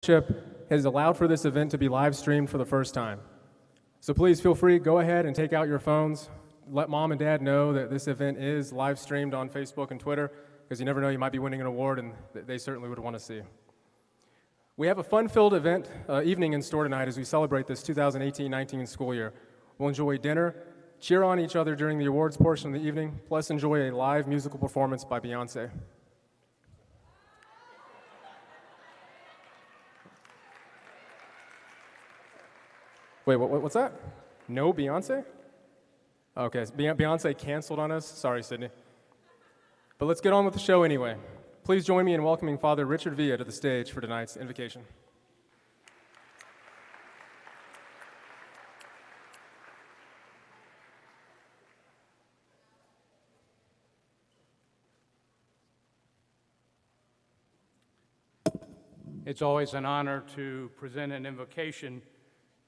has allowed for this event to be live streamed for the first time. So please feel free, go ahead and take out your phones. Let mom and dad know that this event is live streamed on Facebook and Twitter, because you never know, you might be winning an award, and they certainly would want to see. We have a fun-filled evening in store tonight as we celebrate this 2018-19 school year. We'll enjoy dinner, cheer on each other during the awards portion of the evening, plus enjoy a live musical performance by Beyonce. Wait, what's that? No Beyonce? Okay, Beyonce canceled on us. Sorry, Sydney. But let's get on with the show anyway. Please join me in welcoming Father Richard Villa to the stage for tonight's invocation. It's always an honor to present an invocation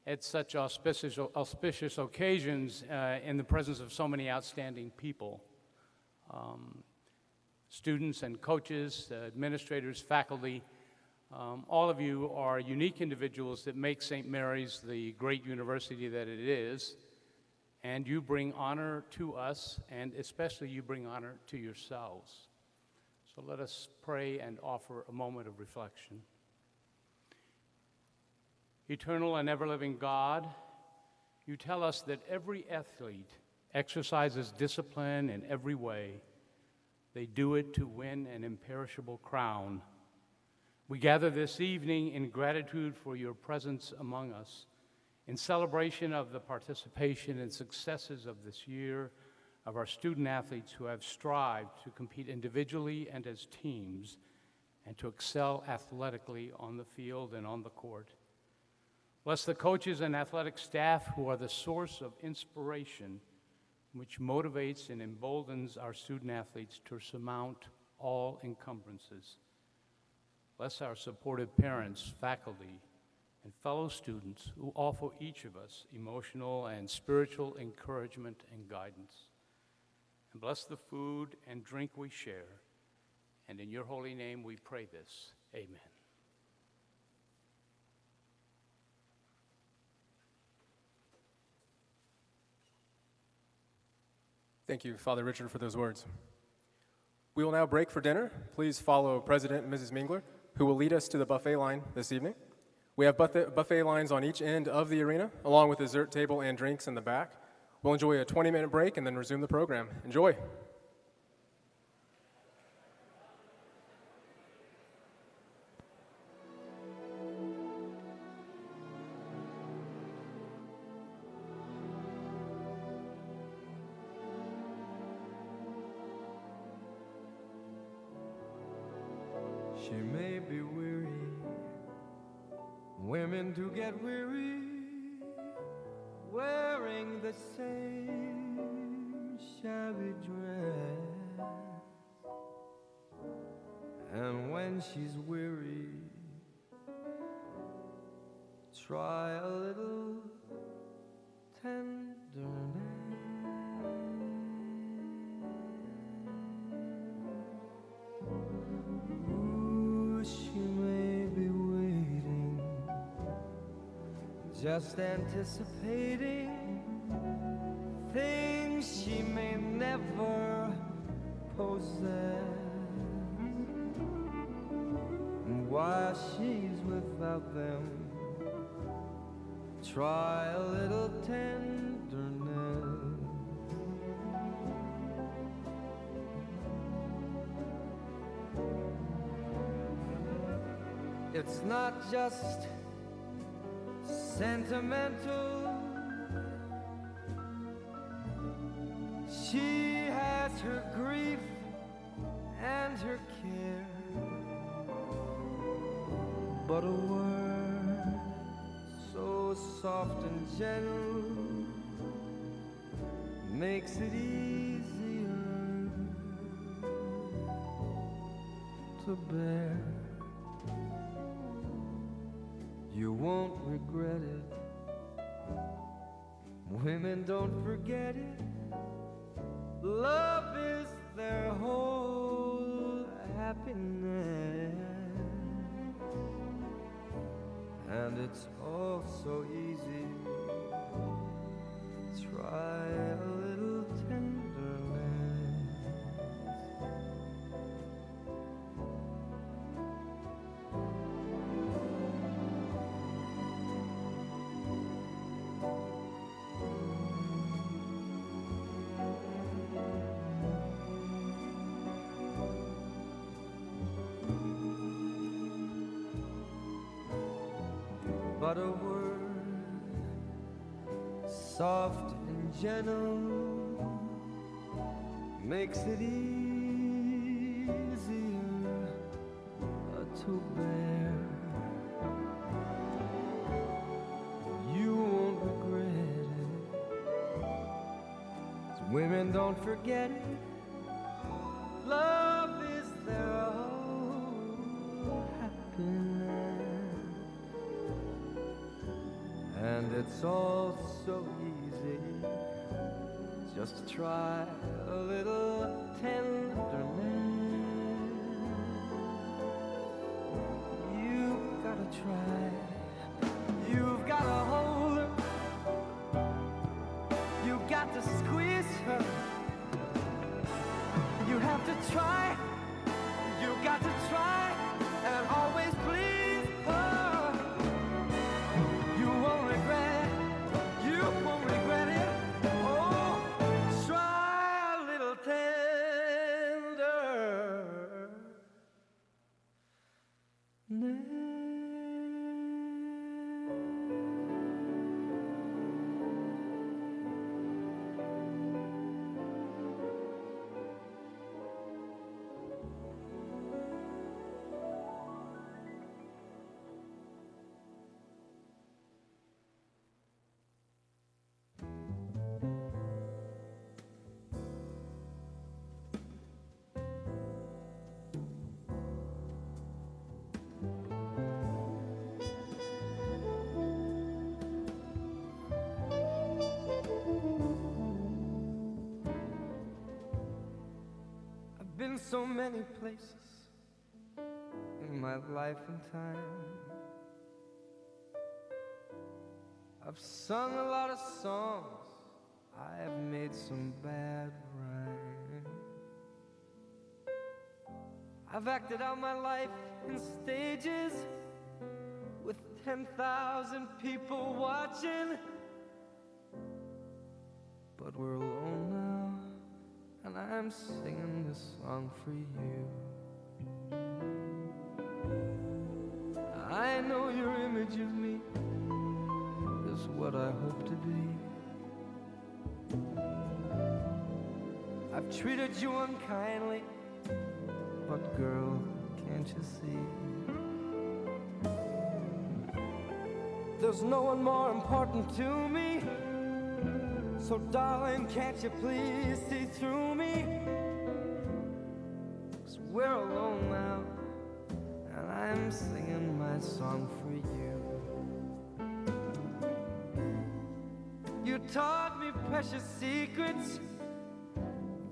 at such auspicious occasions in the presence of so many outstanding people. Students and coaches, administrators, faculty, all of you are unique individuals that make St. Mary's the great university that it is, and you bring honor to us, and especially you bring honor to yourselves. So let us pray and offer a moment of reflection. Eternal and ever-living God, you tell us that every athlete exercises discipline in every way. They do it to win an imperishable crown. We gather this evening in gratitude for your presence among us, in celebration of the participation and successes of this year of our student athletes who have strived to compete individually and as teams and to excel athletically on the field and on the court. Bless the coaches and athletic staff who are the source of inspiration which motivates and emboldens our student athletes to surmount all encumbrances. Bless our supportive parents, faculty, and fellow students who offer each of us emotional and spiritual encouragement and guidance. And bless the food and drink we share. And in your holy name we pray this. Amen. Thank you, Father Richard, for those words. We will now break for dinner. Please follow President and Mrs. Mingler, who will lead us to the buffet line this evening. We have buffet lines on each end of the arena, along with a dessert table and drinks in the back. We'll enjoy a 20-minute break and then resume the program. Enjoy. She may be weary, women do get weary, wearing the same shabby dress. And when she's weary, try a little tenderness. Just anticipating things she may never possess. And while she's without them, try a little tenderness. It's not just sentimental. She has her grief and her care, but a word so soft and gentle makes it easier to bear. You won't regret it. Women don't forget it. Love is their whole happiness. and it's all so easy. Try a little tenderness. But a word, soft and gentle, makes it easier to bear. You won't regret it. 'Cause women don't forget it. Love is their whole happiness. And it's all so easy. Just try a little tenderness. You've gotta try. You've gotta hold her. You've got to squeeze her. You have to try. You've got to try and always please her. You won't regret it. You won't regret it. Oh, try a little tenderness. Been so many places in my life and time. I've sung a lot of songs. I've made some bad rhyme. I've acted out my life in stages with 10,000 people watching. But we're alone now, and I'm singing this song for you. I know your image of me is what I hope to be. I've treated you unkindly, but girl, can't you see? There's no one more important to me. So darling, can't you please see through me? 'Cause we're alone now, and I'm singing my song for you. You taught me precious secrets,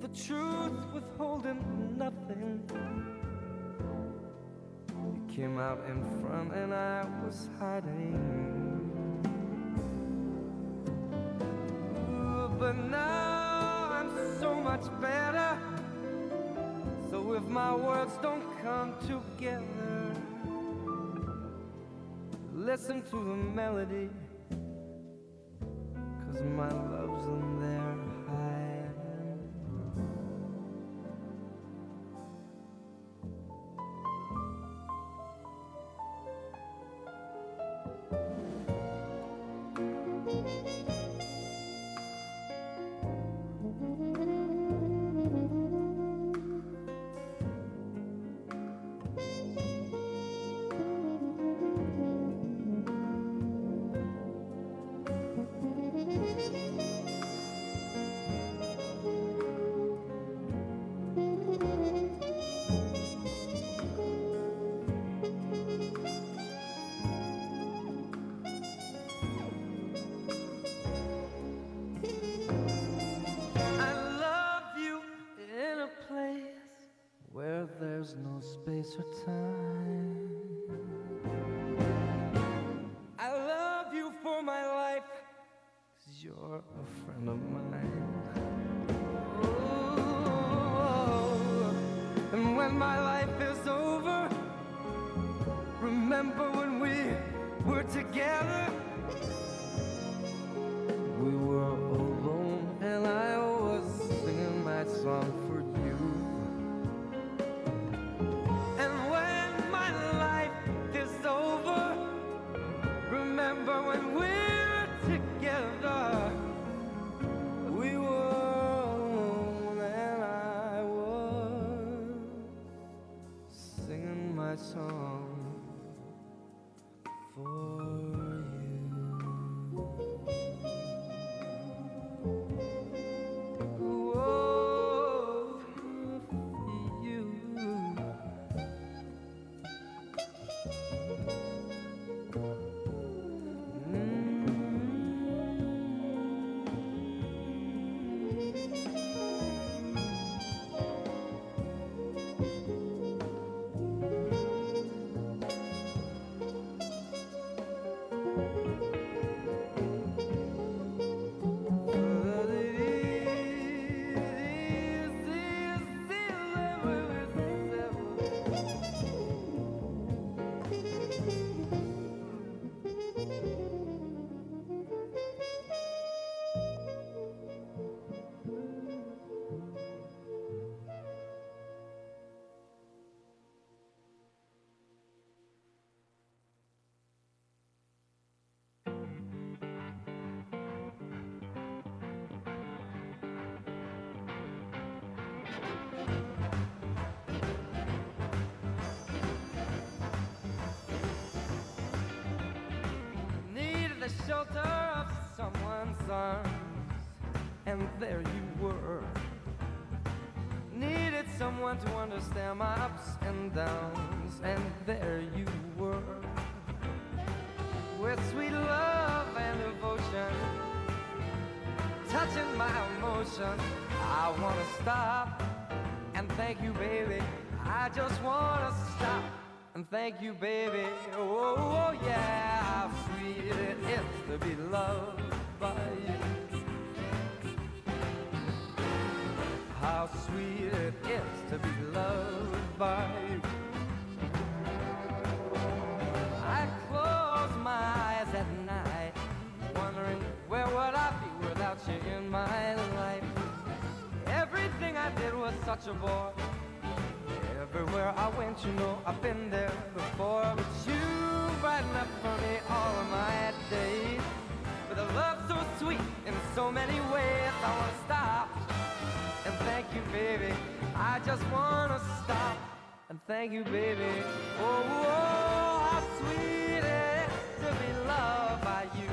the truth withholding nothing. You came out in front and I was hiding. But now I'm so much better. So if my words don't come together, listen to the melody, 'cause my love's in there hiding. There's no space or time. were together. We were alone and I was singing my song for you. And when my life is over, remember when we were together. We were alone and I was singing my song for shelter of someone's arms, and there you were. Needed someone to understand my ups and downs, and there you were. With sweet love and devotion, touching my emotion, I wanna stop and thank you, baby. I just wanna stop and thank you, baby. Oh, oh yeah, how sweet it is to be loved by you. How sweet it is to be loved by you. I close my eyes at night, wondering where would I be without you in my life. Everything I did was such a bore. Everywhere I went, you know, I've been there before. But you brighten up for me all of my days. With a love so sweet in so many ways, I wanna stop and thank you, baby. I just wanna stop and thank you, baby. Oh, oh, how sweet it is to be loved by you.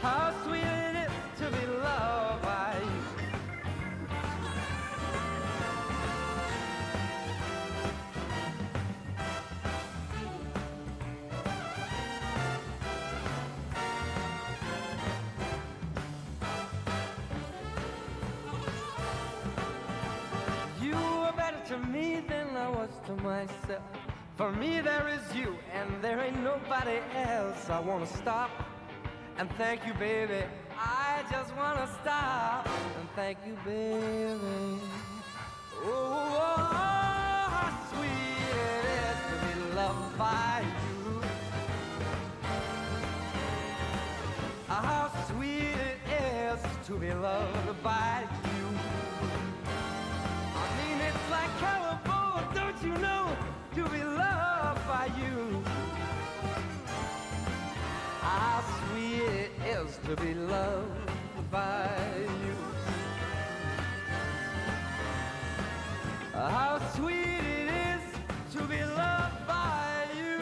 How sweet it is to be loved by you. To me than I was to myself. For me there is you and there ain't nobody else. I wanna stop and thank you, baby. I just wanna stop and thank you, baby. Oh, oh, oh, how sweet it is to be loved by you. How sweet it is to be loved by you. It's like California, don't you know, to be loved by you. How sweet it is to be loved by you. How sweet it is to be loved by you.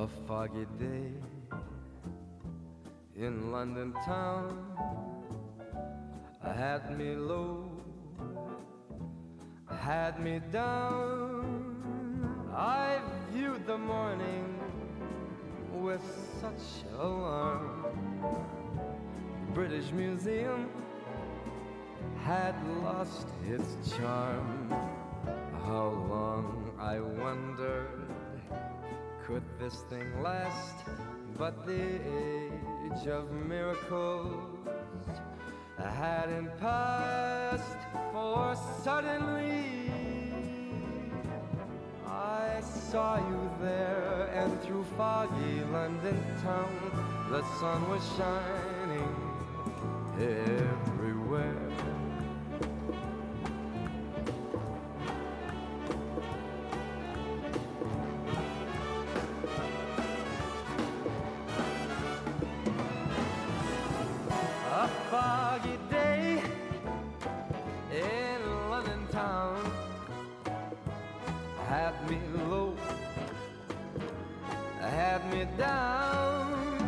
A foggy day in London town had me low, had me down. I viewed the morning with such alarm. British Museum had lost its charm. How long, I wondered, could this thing last? But the age of miracles hadn't passed, for suddenly I saw you there, and through foggy London town the sun was shining everywhere. A foggy day in London town had me low, had me down.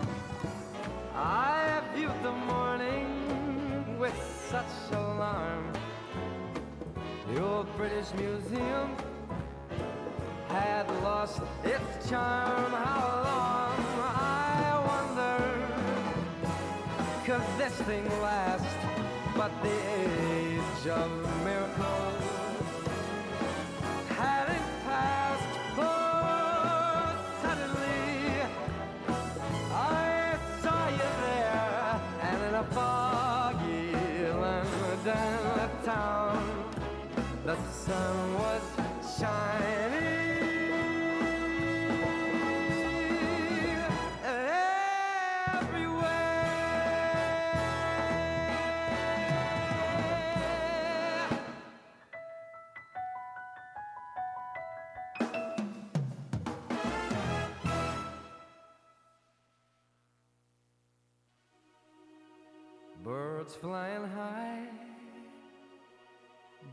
I viewed the morning with such alarm. The old British Museum had lost its charm. How long, I wondered, could this thing last? But the age of miracles hadn't passed, for suddenly I saw you there, and in a foggy London town the sun was shining birds flying high,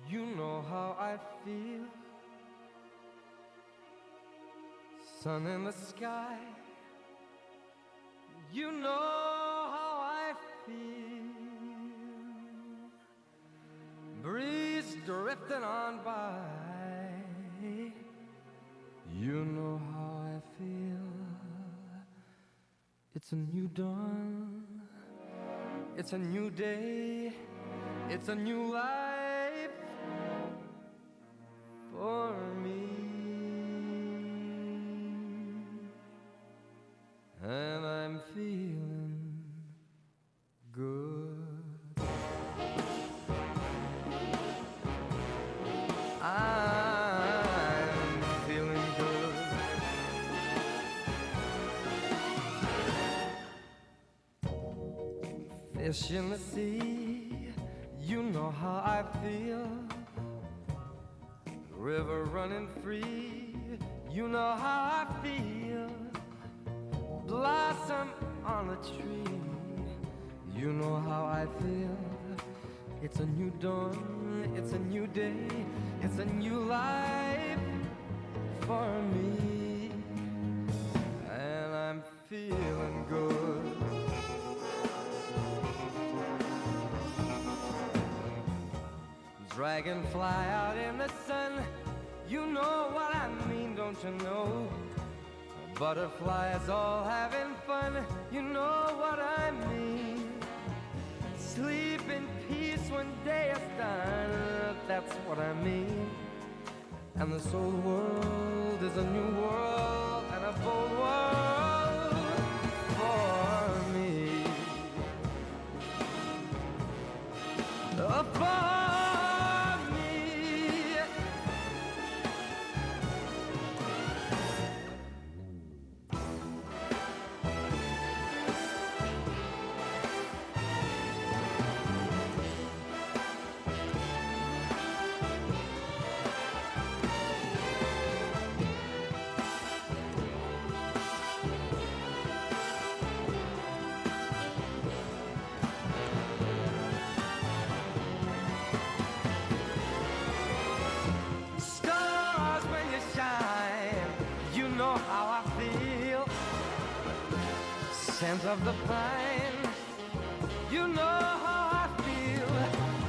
you know how I feel. Sun in the sky, you know how I feel. Breeze drifting on by, you know how I feel. It's a new dawn, it's a new day, it's a new life for me. And I'm feeling good. I'm feeling good. Fish in the sea, you know how I feel. River running free, you know how I feel. Blossom on a tree, you know how I feel. It's a new dawn, it's a new day, it's a new life for me. And I'm feeling good. Dragonfly out in the sun, you know what I mean, don't you know? Butterflies all having fun, you know what I mean. Sleep in peace when day is done, that's what I mean. And this old world is a new world and a bold world for me. For me. scent of the pine. You know how I feel.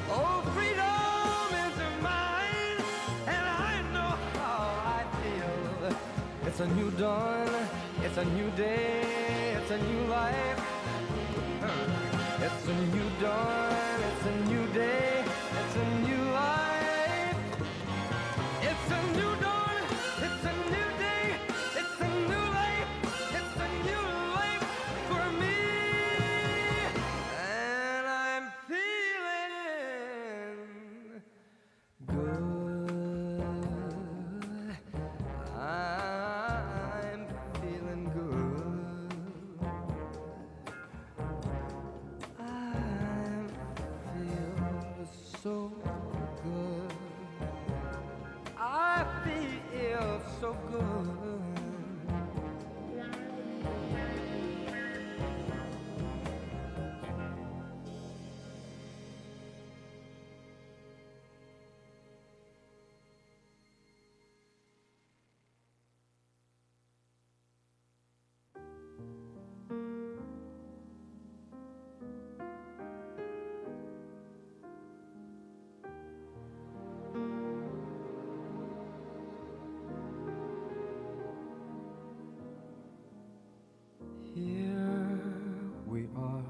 Oh, freedom is mine, and I know how I feel. It's a new dawn, it's a new day, it's a new life. It's a new dawn, it's a new day, it's a new life. It's a new dawn, it's a new day, it's a new life, it's a new life for me. And I'm feeling good. I'm feeling good. I feel so good. I feel so good. Here we are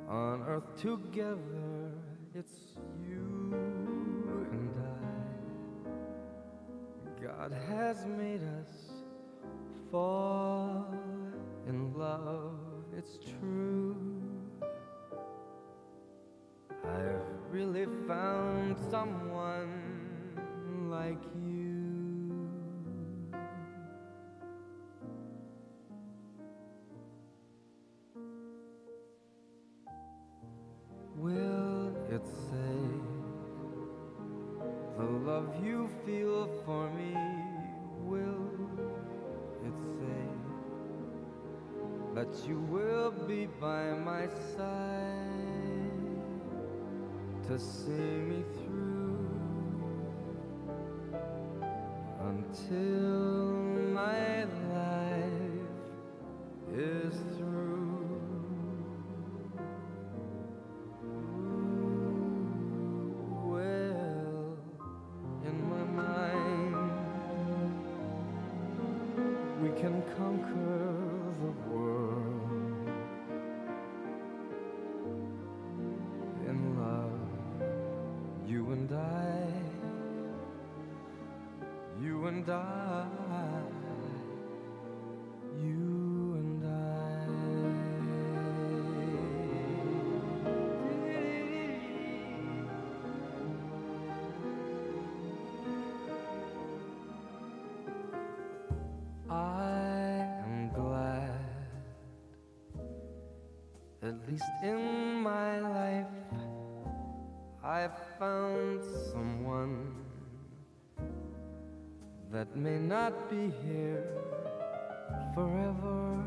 on earth together. It's you and I. God has made us fall in love. It's true. I've really found someone like you. Will it say the love you feel for me? Will it say that you will be by my side to see me through until my life is through? Well, in my mind, we can conquer the world in love, you and I, you and I, you and I. I am glad, at least in my life, I found someone that may not be here forever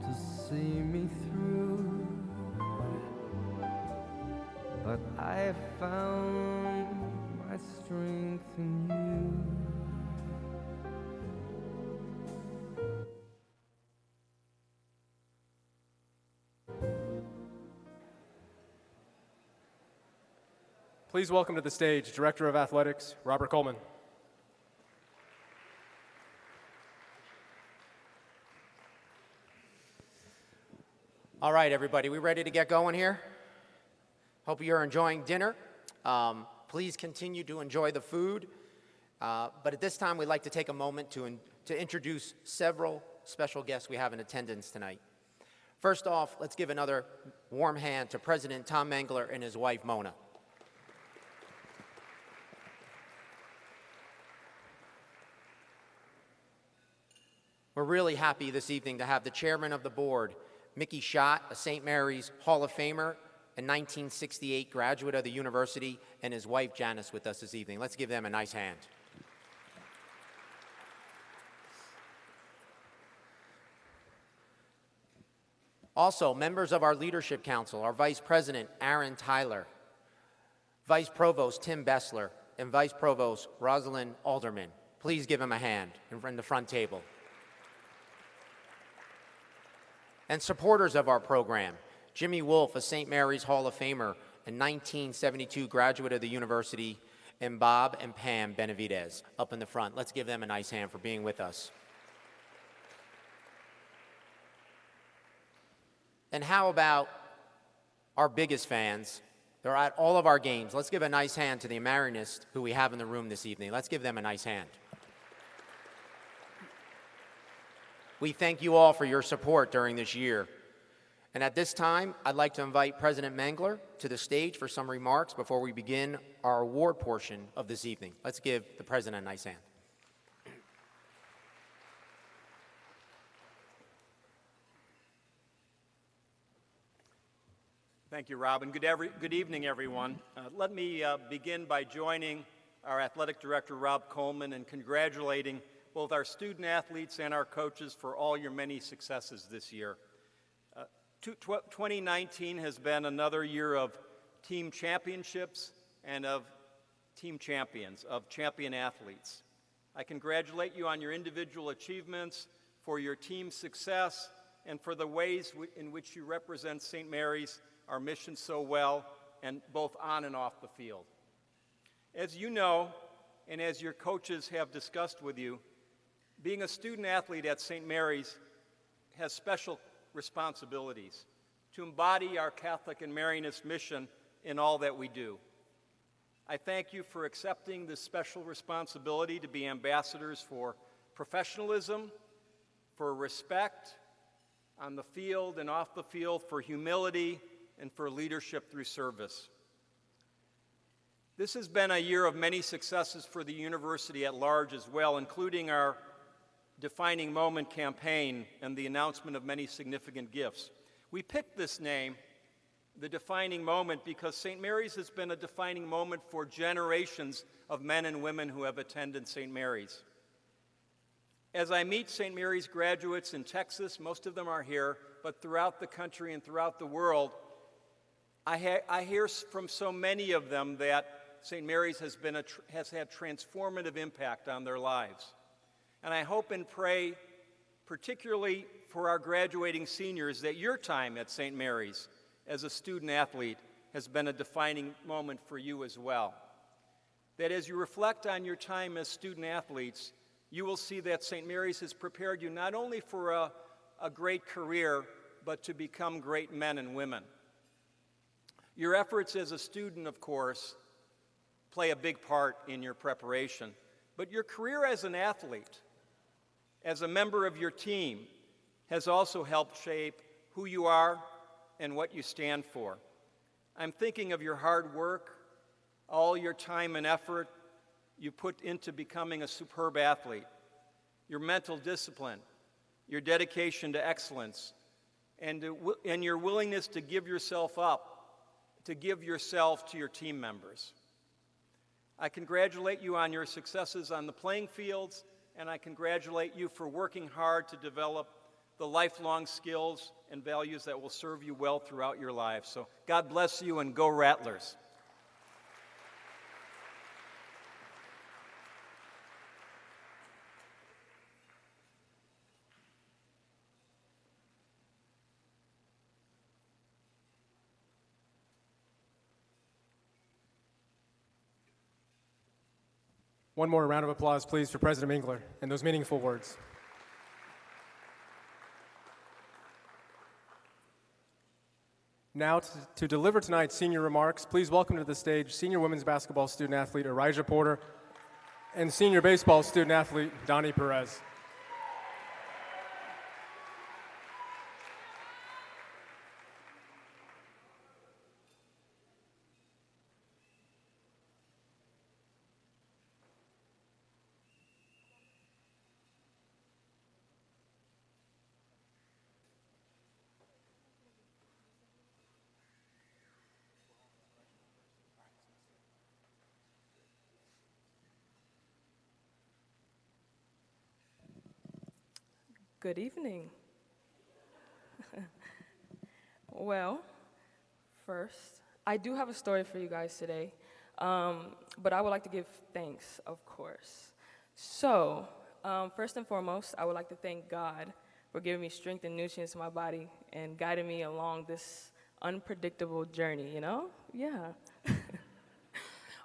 to see me through, but I found my strength in you. Please welcome to the stage Director of Athletics, Robert Coleman. All right, everybody, we ready to get going here? Hope you're enjoying dinner. Please continue to enjoy the food. But at this time, we'd like to take a moment to introduce several special guests we have in attendance tonight. First off, let's give another warm hand to President Tom Mengler and his wife, Mona. We're really happy this evening to have the chairman of the board, Mickey Schott, a St. Mary's Hall of Famer and 1968 graduate of the university, and his wife, Janice, with us this evening. Let's give them a nice hand. Also, members of our Leadership Council, our Vice President, Aaron Tyler, Vice Provost, Tim Bessler, and Vice Provost, Rosalind Alderman. Please give him a hand in front of the front table. And supporters of our program, Jimmy Wolf, a St. Mary's Hall of Famer and 1972 graduate of the university, and Bob and Pam Benavidez up in the front. Let's give them a nice hand for being with us. And how about our biggest fans? They're at all of our games. Let's give a nice hand to the Americanists who we have in the room this evening. Let's give them a nice hand. We thank you all for your support during this year. And at this time, I'd like to invite President Mengler to the stage for some remarks before we begin our award portion of this evening. Let's give the President a nice hand. Thank you, Rob, and good evening, everyone. Let me begin by joining our athletic director, Rob Coleman, and congratulating both our student athletes and our coaches for all your many successes this year. 2019 has been another year of team championships and of team champions, of champion athletes. I congratulate you on your individual achievements, for your team success, and for the ways in which you represent St. Mary's, our mission, so well, and both on and off the field. As you know, and as your coaches have discussed with you, being a student athlete at St. Mary's has special responsibilities to embody our Catholic and Marianist mission in all that we do. I thank you for accepting this special responsibility to be ambassadors for professionalism, for respect on the field and off the field, for humility, and for leadership through service. This has been a year of many successes for the university at large as well, including our Defining Moment campaign and the announcement of many significant gifts. We picked this name, the Defining Moment, because St. Mary's has been a defining moment for generations of men and women who have attended St. Mary's. As I meet St. Mary's graduates in Texas, most of them are here, but throughout the country and throughout the world, I hear from so many of them that St. Mary's has had transformative impact on their lives. And I hope and pray, particularly for our graduating seniors, that your time at St. Mary's as a student athlete has been a defining moment for you as well. That as you reflect on your time as student athletes, you will see that St. Mary's has prepared you not only for a great career, but to become great men and women. Your efforts as a student, of course, play a big part in your preparation, but your career as an athlete, as a member of your team, has also helped shape who you are and what you stand for. I'm thinking of your hard work, all your time and effort you put into becoming a superb athlete, your mental discipline, your dedication to excellence, and your willingness to give yourself up, to give yourself to your team members. I congratulate you on your successes on the playing fields, and I congratulate you for working hard to develop the lifelong skills and values that will serve you well throughout your lives. So God bless you, and go Rattlers. One more round of applause, please, for President Mengler and those meaningful words. Now, to deliver tonight's senior remarks, please welcome to the stage senior women's basketball student athlete Arijah Porter and senior baseball student athlete Donnie Perez. Good evening. Well, first, I do have a story for you guys today, but I would like to give thanks, of course. So, first and foremost, I would like to thank God for giving me strength and nutrients to my body and guiding me along this unpredictable journey, you know? Yeah.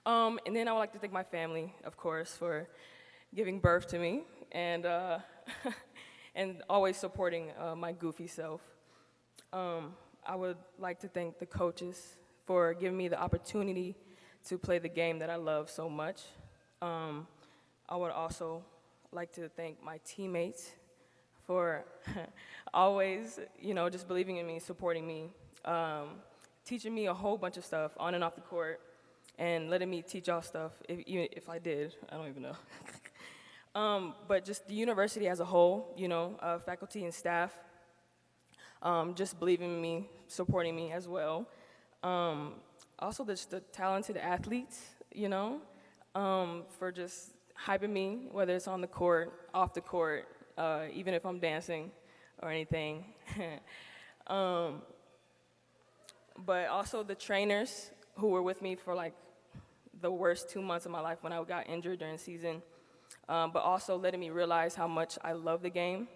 And then I would like to thank my family, of course, for giving birth to me and, and always supporting my goofy self. I would like to thank the coaches for giving me the opportunity to play the game that I love so much. I would also like to thank my teammates for always, you know, just believing in me, supporting me, teaching me a whole bunch of stuff on and off the court, and letting me teach y'all stuff, even if I did, I don't even know. But just the university as a whole, you know, faculty and staff, just believing in me, supporting me as well. Also, the talented athletes, you know, for just hyping me, whether it's on the court, off the court, even if I'm dancing or anything. But also the trainers who were with me for like the worst 2 months of my life when I got injured during the season, but also letting me realize how much I love the game.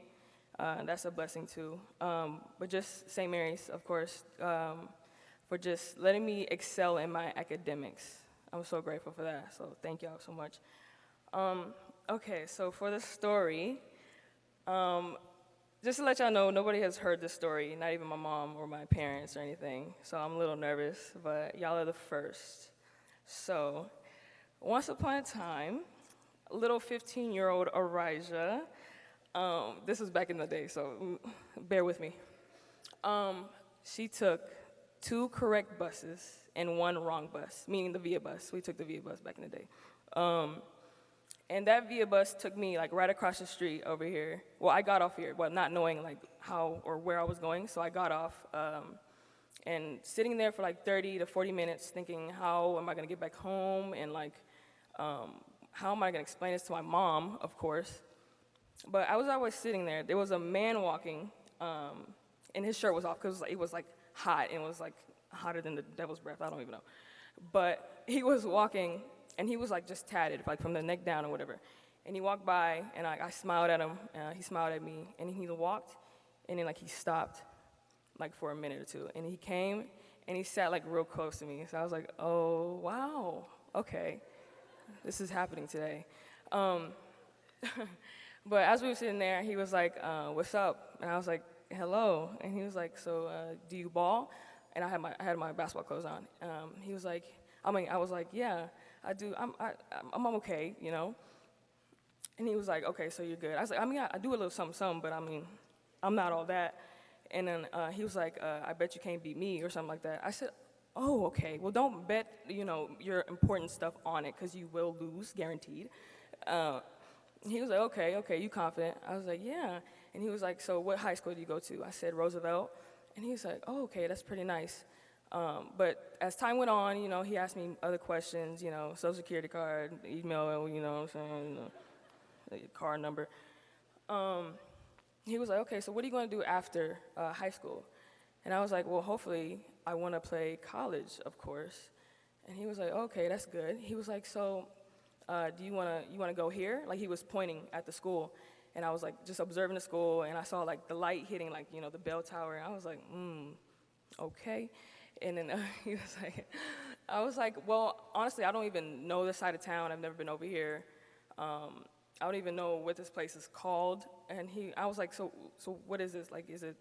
That's a blessing too. But just St. Mary's, of course, for just letting me excel in my academics. I'm so grateful for that, so thank y'all so much. Okay, so for the story, just to let y'all know, nobody has heard this story, not even my mom or my parents or anything, so I'm a little nervous, but y'all are the first. So, once upon a time, little 15-year-old Arija, this was back in the day, so bear with me. She took 2 correct buses and 1 wrong bus, meaning the VIA bus. We took the VIA bus back in the day. And that VIA bus took me like right across the street over here. Well, I got off here, well, not knowing like how or where I was going, so I got off. And sitting there for like 30 to 40 minutes thinking, how am I gonna get back home? And like, how am I gonna explain this to my mom, of course? But I was always sitting there. There was a man walking, and his shirt was off because it was like hot, and it was like hotter than the devil's breath, I don't even know. But he was walking, and he was like just tatted, like from the neck down or whatever. And he walked by, and I smiled at him, he smiled at me, and he walked, and then like he stopped, like for a minute or two, and he came, and he sat like real close to me. So I was like, oh, wow, okay, this is happening today. But as we were sitting there, he was like, what's up? And I was like, hello. And he was like, so do you ball? And I had my basketball clothes on. He was like, I was like, yeah, I do. I'm okay, you know. And he was like, okay, so you're good. I was like, I do a little something, but I mean, I'm not all that. And then he was like, I bet you can't beat me or something like that. I said, oh, okay. Well, don't bet, you know, your important stuff on it because you will lose, guaranteed. He was like, okay, you confident? I was like, yeah. And he was like, so what high school do you go to? I said, Roosevelt. And he was like, oh, okay, that's pretty nice. But as time went on, you know, he asked me other questions, you know, social security card, email, you know what I'm saying, you know, car number. He was like, okay, so what are you going to do after high school? And I was like, well, hopefully I want to play college, of course. And he was like, okay, that's good. He was like, so do you want to go here? Like he was pointing at the school. And I was like just observing the school, and I saw like the light hitting like, you know, the bell tower. And I was like, okay. And then he was like, I was like, well, honestly, I don't even know this side of town. I've never been over here. I don't even know what this place is called. And I was like, so what is this? Like, is it,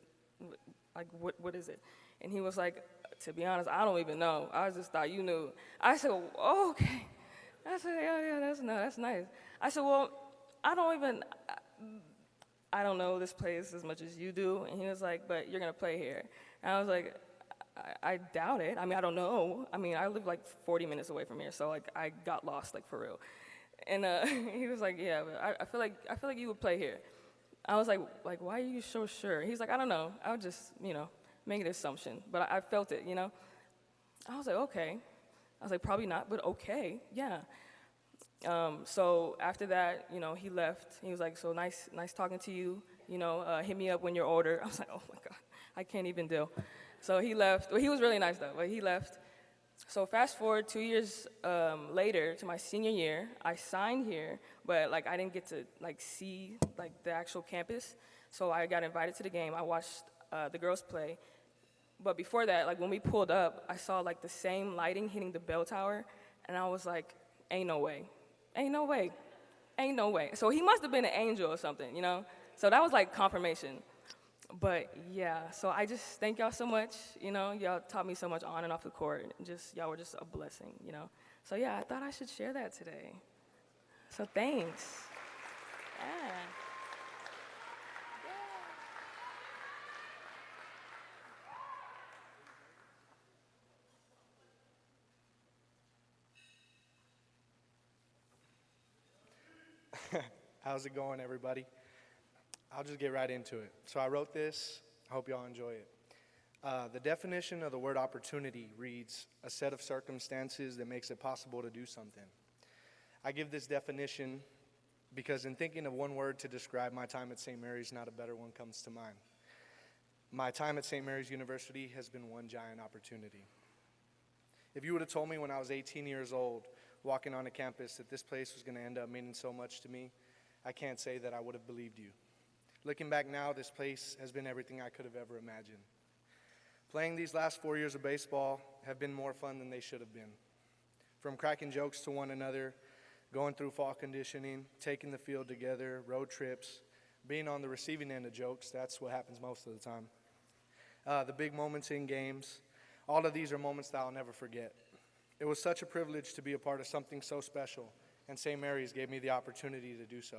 like, what is it? And he was like, to be honest, I don't even know. I just thought you knew. I said, oh, okay. I said, yeah, that's nice. I said, well, I don't know this place as much as you do. And he was like, but you're going to play here. And I was like, I doubt it. I mean, I don't know. I mean, I live like 40 minutes away from here, so like I got lost, like for real. And he was like, yeah, but I feel like you would play here. I was like, why are you so sure? He's like, I don't know. I would just, you know, make an assumption. But I felt it, you know. I was like, okay. I was like, probably not, but okay, yeah. So after that, you know, he left. He was like, so nice talking to you. You know, hit me up when you're older. I was like, oh my God, I can't even deal. So he left. Well, he was really nice though, but he left. So fast forward 2 years later to my senior year, I signed here, but like I didn't get to like see like the actual campus. So I got invited to the game. I watched the girls play. But before that, like when we pulled up, I saw like the same lighting hitting the bell tower, and I was like, ain't no way. Ain't no way. Ain't no way. So he must have been an angel or something, you know? So that was like confirmation. But yeah, so I just thank y'all so much. You know, y'all taught me so much on and off the court. And just y'all were just a blessing, you know. So yeah, I thought I should share that today. So thanks. Yeah. How's it going, everybody? I'll just get right into it. So I wrote this. I hope y'all enjoy it. The definition of the word opportunity reads, a set of circumstances that makes it possible to do something. I give this definition because in thinking of one word to describe my time at St. Mary's, not a better one comes to mind. My time at St. Mary's University has been one giant opportunity. If you would have told me when I was 18 years old, walking on a campus, that this place was going to end up meaning so much to me, I can't say that I would have believed you. Looking back now, this place has been everything I could have ever imagined. Playing these last 4 years of baseball have been more fun than they should have been. From cracking jokes to one another, going through fall conditioning, taking the field together, road trips, being on the receiving end of jokes, that's what happens most of the time. The big moments in games, all of these are moments that I'll never forget. It was such a privilege to be a part of something so special, and St. Mary's gave me the opportunity to do so.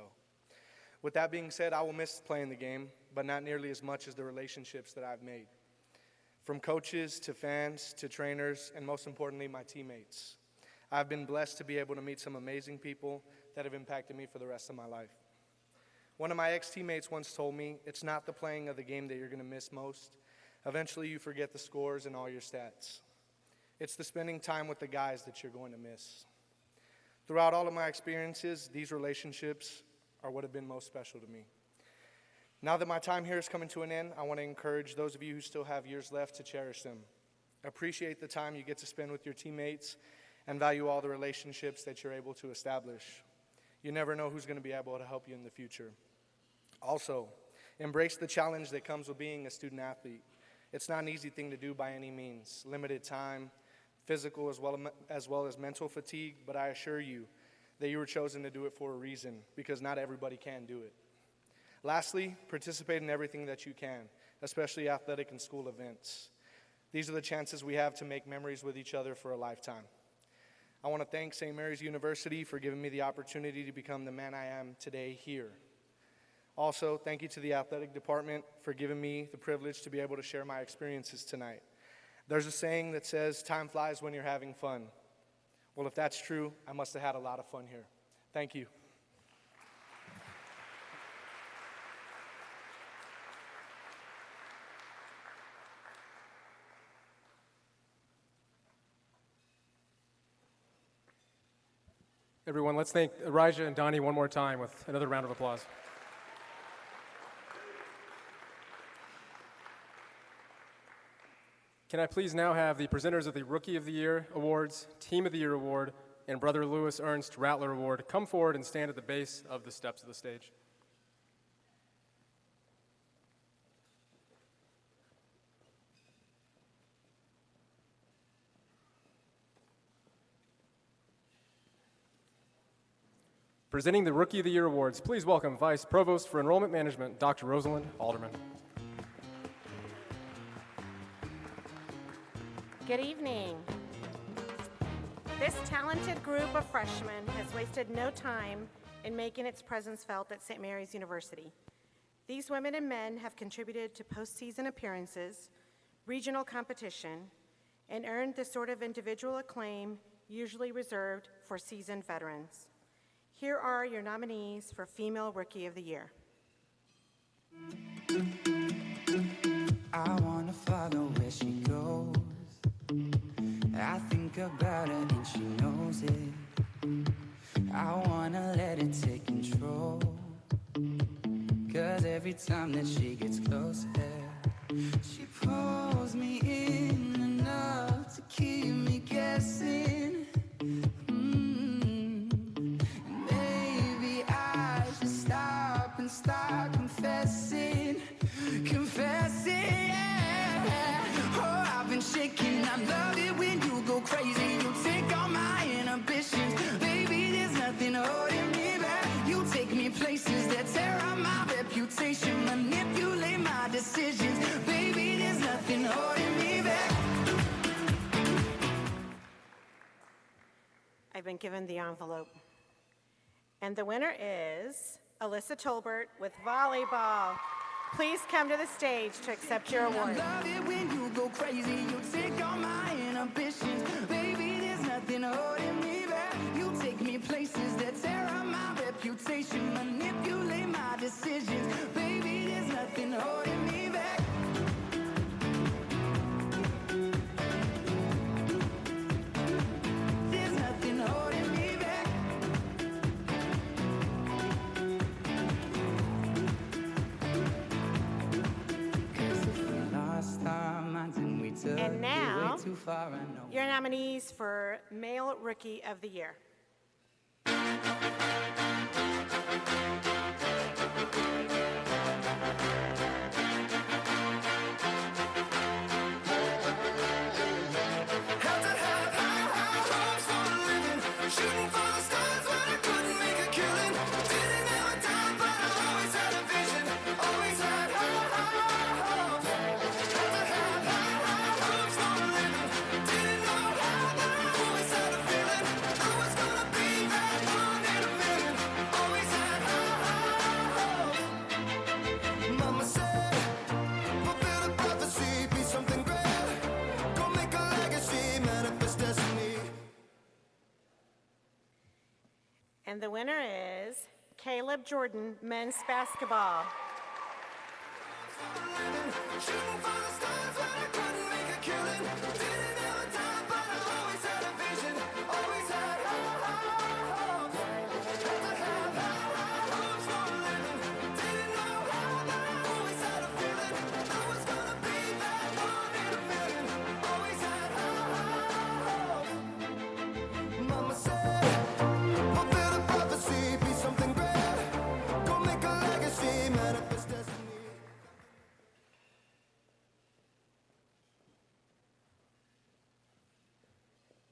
With that being said, I will miss playing the game, but not nearly as much as the relationships that I've made. From coaches to fans to trainers, and most importantly, my teammates. I've been blessed to be able to meet some amazing people that have impacted me for the rest of my life. One of my ex-teammates once told me, it's not the playing of the game that you're going to miss most. Eventually, you forget the scores and all your stats. It's the spending time with the guys that you're going to miss. Throughout all of my experiences, these relationships are what have been most special to me. Now that my time here is coming to an end, I want to encourage those of you who still have years left to cherish them. Appreciate the time you get to spend with your teammates and value all the relationships that you're able to establish. You never know who's going to be able to help you in the future. Also, embrace the challenge that comes with being a student athlete. It's not an easy thing to do by any means. Limited time, physical as well as mental fatigue, but I assure you that you were chosen to do it for a reason, because not everybody can do it. Lastly, participate in everything that you can, especially athletic and school events. These are the chances we have to make memories with each other for a lifetime. I want to thank St. Mary's University for giving me the opportunity to become the man I am today here. Also, thank you to the athletic department for giving me the privilege to be able to share my experiences tonight. There's a saying that says, time flies when you're having fun. Well, if that's true, I must have had a lot of fun here. Thank you. Everyone, let's thank Elijah and Donnie one more time with another round of applause. Can I please now have the presenters of the Rookie of the Year Awards, Team of the Year Award, and Brother Louis Ernst Rattler Award come forward and stand at the base of the steps of the stage. Presenting the Rookie of the Year Awards, please welcome Vice Provost for Enrollment Management, Dr. Rosalind Alderman. Good evening. This talented group of freshmen has wasted no time in making its presence felt at St. Mary's University. These women and men have contributed to postseason appearances, regional competition, and earned the sort of individual acclaim usually reserved for seasoned veterans. Here are your nominees for Female Rookie of the Year. I wanna follow where she goes. I think about her and she knows it. I wanna let it take control. 'Cause every time that she gets closer, she pulls me in enough to keep me guessing. Maybe I should stop and start confessing. holding me back. You take me places that tear up my reputation, manipulate my decisions. Baby, there's nothing holding me back. I've been given the envelope. And the winner is Alyssa Tolbert with volleyball. Please come to the stage to accept your award. I love it when you go crazy. You take all my inhibitions. Baby, there's nothing holding me back. You take me places that tear up my reputation, manipulate my decisions. Baby, there's nothing holding me back. There's nothing holding me back. Last time I didn't we took And now, it way too far, I know. your nominees for Male Rookie of the Year. Shooting for the stars when I couldn't make a killing. Didn't have a dime, but I always had a vision. Always had hopes. Had to have hopes for a living. Didn't know how, but I always had a feeling. I was gonna be that one in a million. Always had hopes. Mama said, fulfill the prophecy, be something great. Go make a legacy, manifest destiny. And the winner is Caleb Jordan, men's basketball. Shooting for the stars when I couldn't make a killing. Didn't have a dime, but I always had a vision. Always had hopes. Had to have hopes for a living. Didn't know how, but I always had a feeling. I was gonna be that one in a million. Always had hopes. Mama said, fulfill the prophecy, be something great. Go make a legacy, manifest destiny.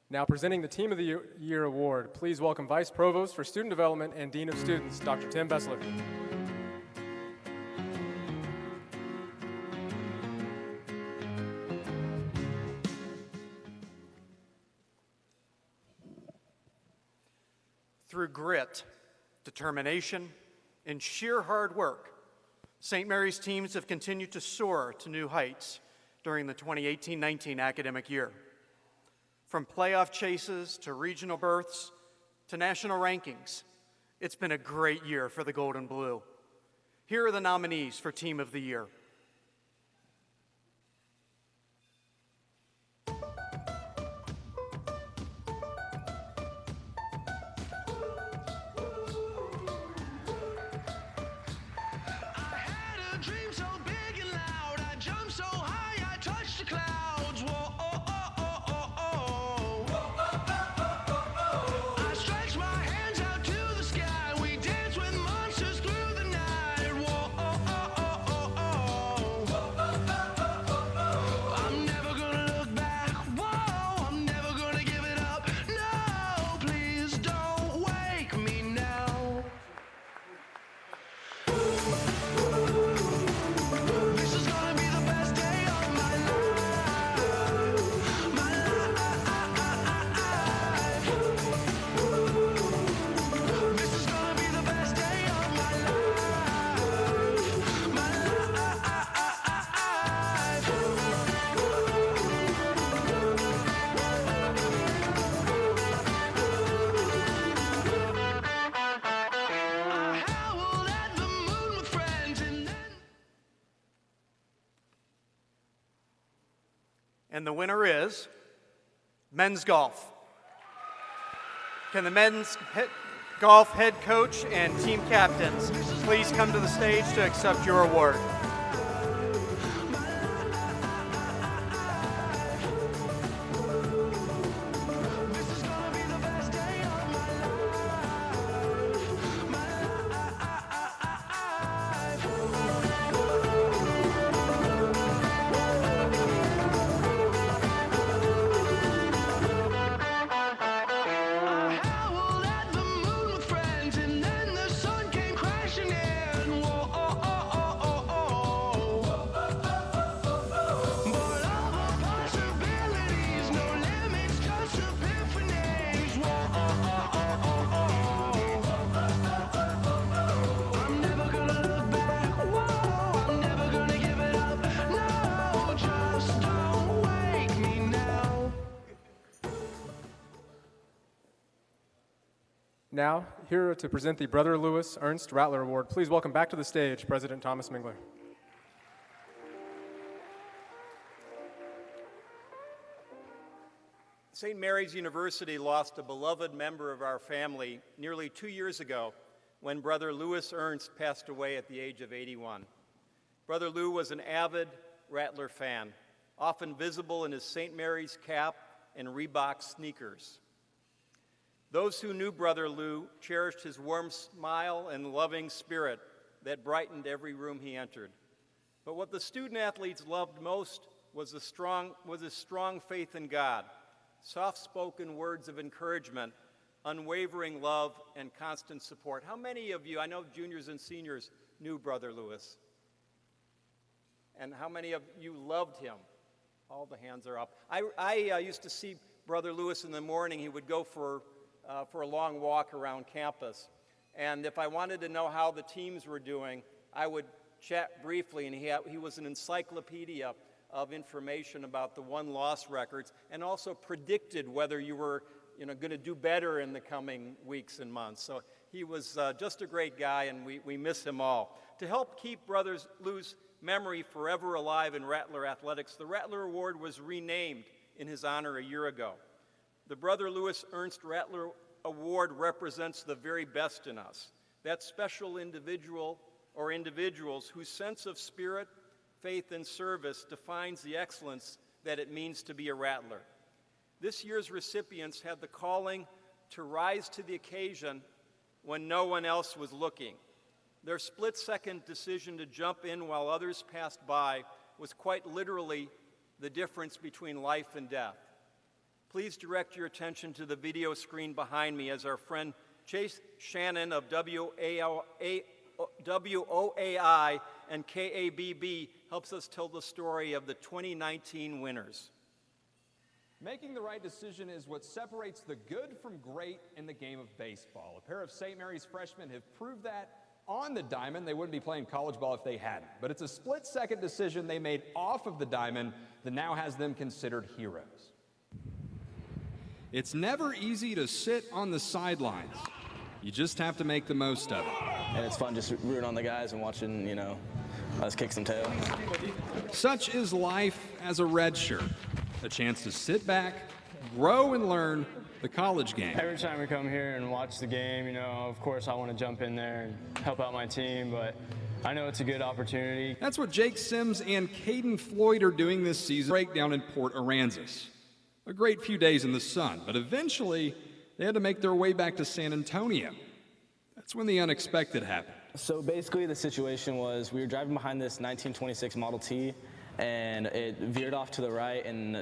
Now presenting the Team of the Year Award, please welcome Vice Provost for Student Development and Dean of Students, Dr. Tim Bessler. Through grit, determination, and sheer hard work, St. Mary's teams have continued to soar to new heights during the 2018-19 academic year. From playoff chases to regional berths to national rankings, it's been a great year for the Gold and Blue. Here are the nominees for Team of the Year. And the winner is men's golf. Can the men's golf head coach and team captains please come to the stage to accept your award? Now, here to present the Brother Lewis Ernst Rattler Award, please welcome back to the stage President Thomas Mingler. St. Mary's University lost a beloved member of our family nearly 2 years ago when Brother Lewis Ernst passed away at the age of 81. Brother Lou was an avid Rattler fan, often visible in his St. Mary's cap and Reebok sneakers. Those who knew Brother Lou cherished his warm smile and loving spirit that brightened every room he entered. But what the student athletes loved most was his strong faith in God, soft-spoken words of encouragement, unwavering love, and constant support. How many of you, I know juniors and seniors, knew Brother Lewis? And how many of you loved him? All the hands are up. I used to see Brother Lewis in the morning. He would go for a long walk around campus. And if I wanted to know how the teams were doing, I would chat briefly, and he was an encyclopedia of information about the won-loss records, and also predicted whether you were going to do better in the coming weeks and months. So he was just a great guy, and we miss him all. To help keep Brother Lou's memory forever alive in Rattler athletics, the Rattler Award was renamed in his honor a year ago. The Brother Lewis Ernst Rattler Award represents the very best in us, that special individual or individuals whose sense of spirit, faith, and service defines the excellence that it means to be a Rattler. This year's recipients had the calling to rise to the occasion when no one else was looking. Their split-second decision to jump in while others passed by was quite literally the difference between life and death. Please direct your attention to the video screen behind me as our friend Chase Shannon of WOAI and KABB helps us tell the story of the 2019 winners. Making the right decision is what separates the good from great in the game of baseball. A pair of St. Mary's freshmen have proved that on the diamond. They wouldn't be playing college ball if they hadn't. But it's a split-second decision they made off of the diamond that now has them considered heroes. It's never easy to sit on the sidelines. You just have to make the most of it. And it's fun just rooting on the guys and watching, us kick some tail. Such is life as a redshirt. A chance to sit back, grow, and learn the college game. Every time we come here and watch the game, of course I want to jump in there and help out my team, but I know it's a good opportunity. That's what Jake Sims and Caden Floyd are doing this season. Breakdown in Port Aransas. A great few days in the sun, but eventually they had to make their way back to San Antonio. That's when the unexpected happened. So basically the situation was we were driving behind this 1926 Model T, and it veered off to the right and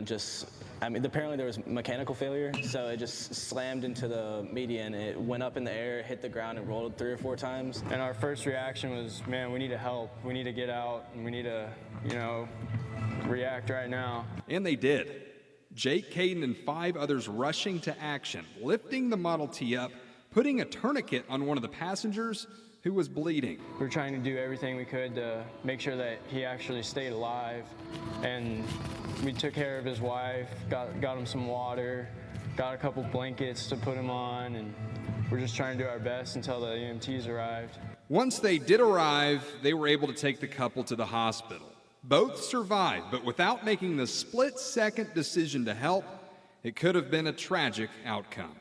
apparently there was mechanical failure, so it just slammed into the median. It went up in the air, hit the ground, and rolled 3 or 4 times. And our first reaction was, man, we need to help. We need to get out, and we need to, react right now. And they did. Jake, Caden, and 5 others rushing to action, lifting the Model T up, putting a tourniquet on one of the passengers who was bleeding. We were trying to do everything we could to make sure that he actually stayed alive. And we took care of his wife, got him some water, got a couple blankets to put him on, and we're just trying to do our best until the EMTs arrived. Once they did arrive, they were able to take the couple to the hospital. Both survived, but without making the split-second decision to help, it could have been a tragic outcome.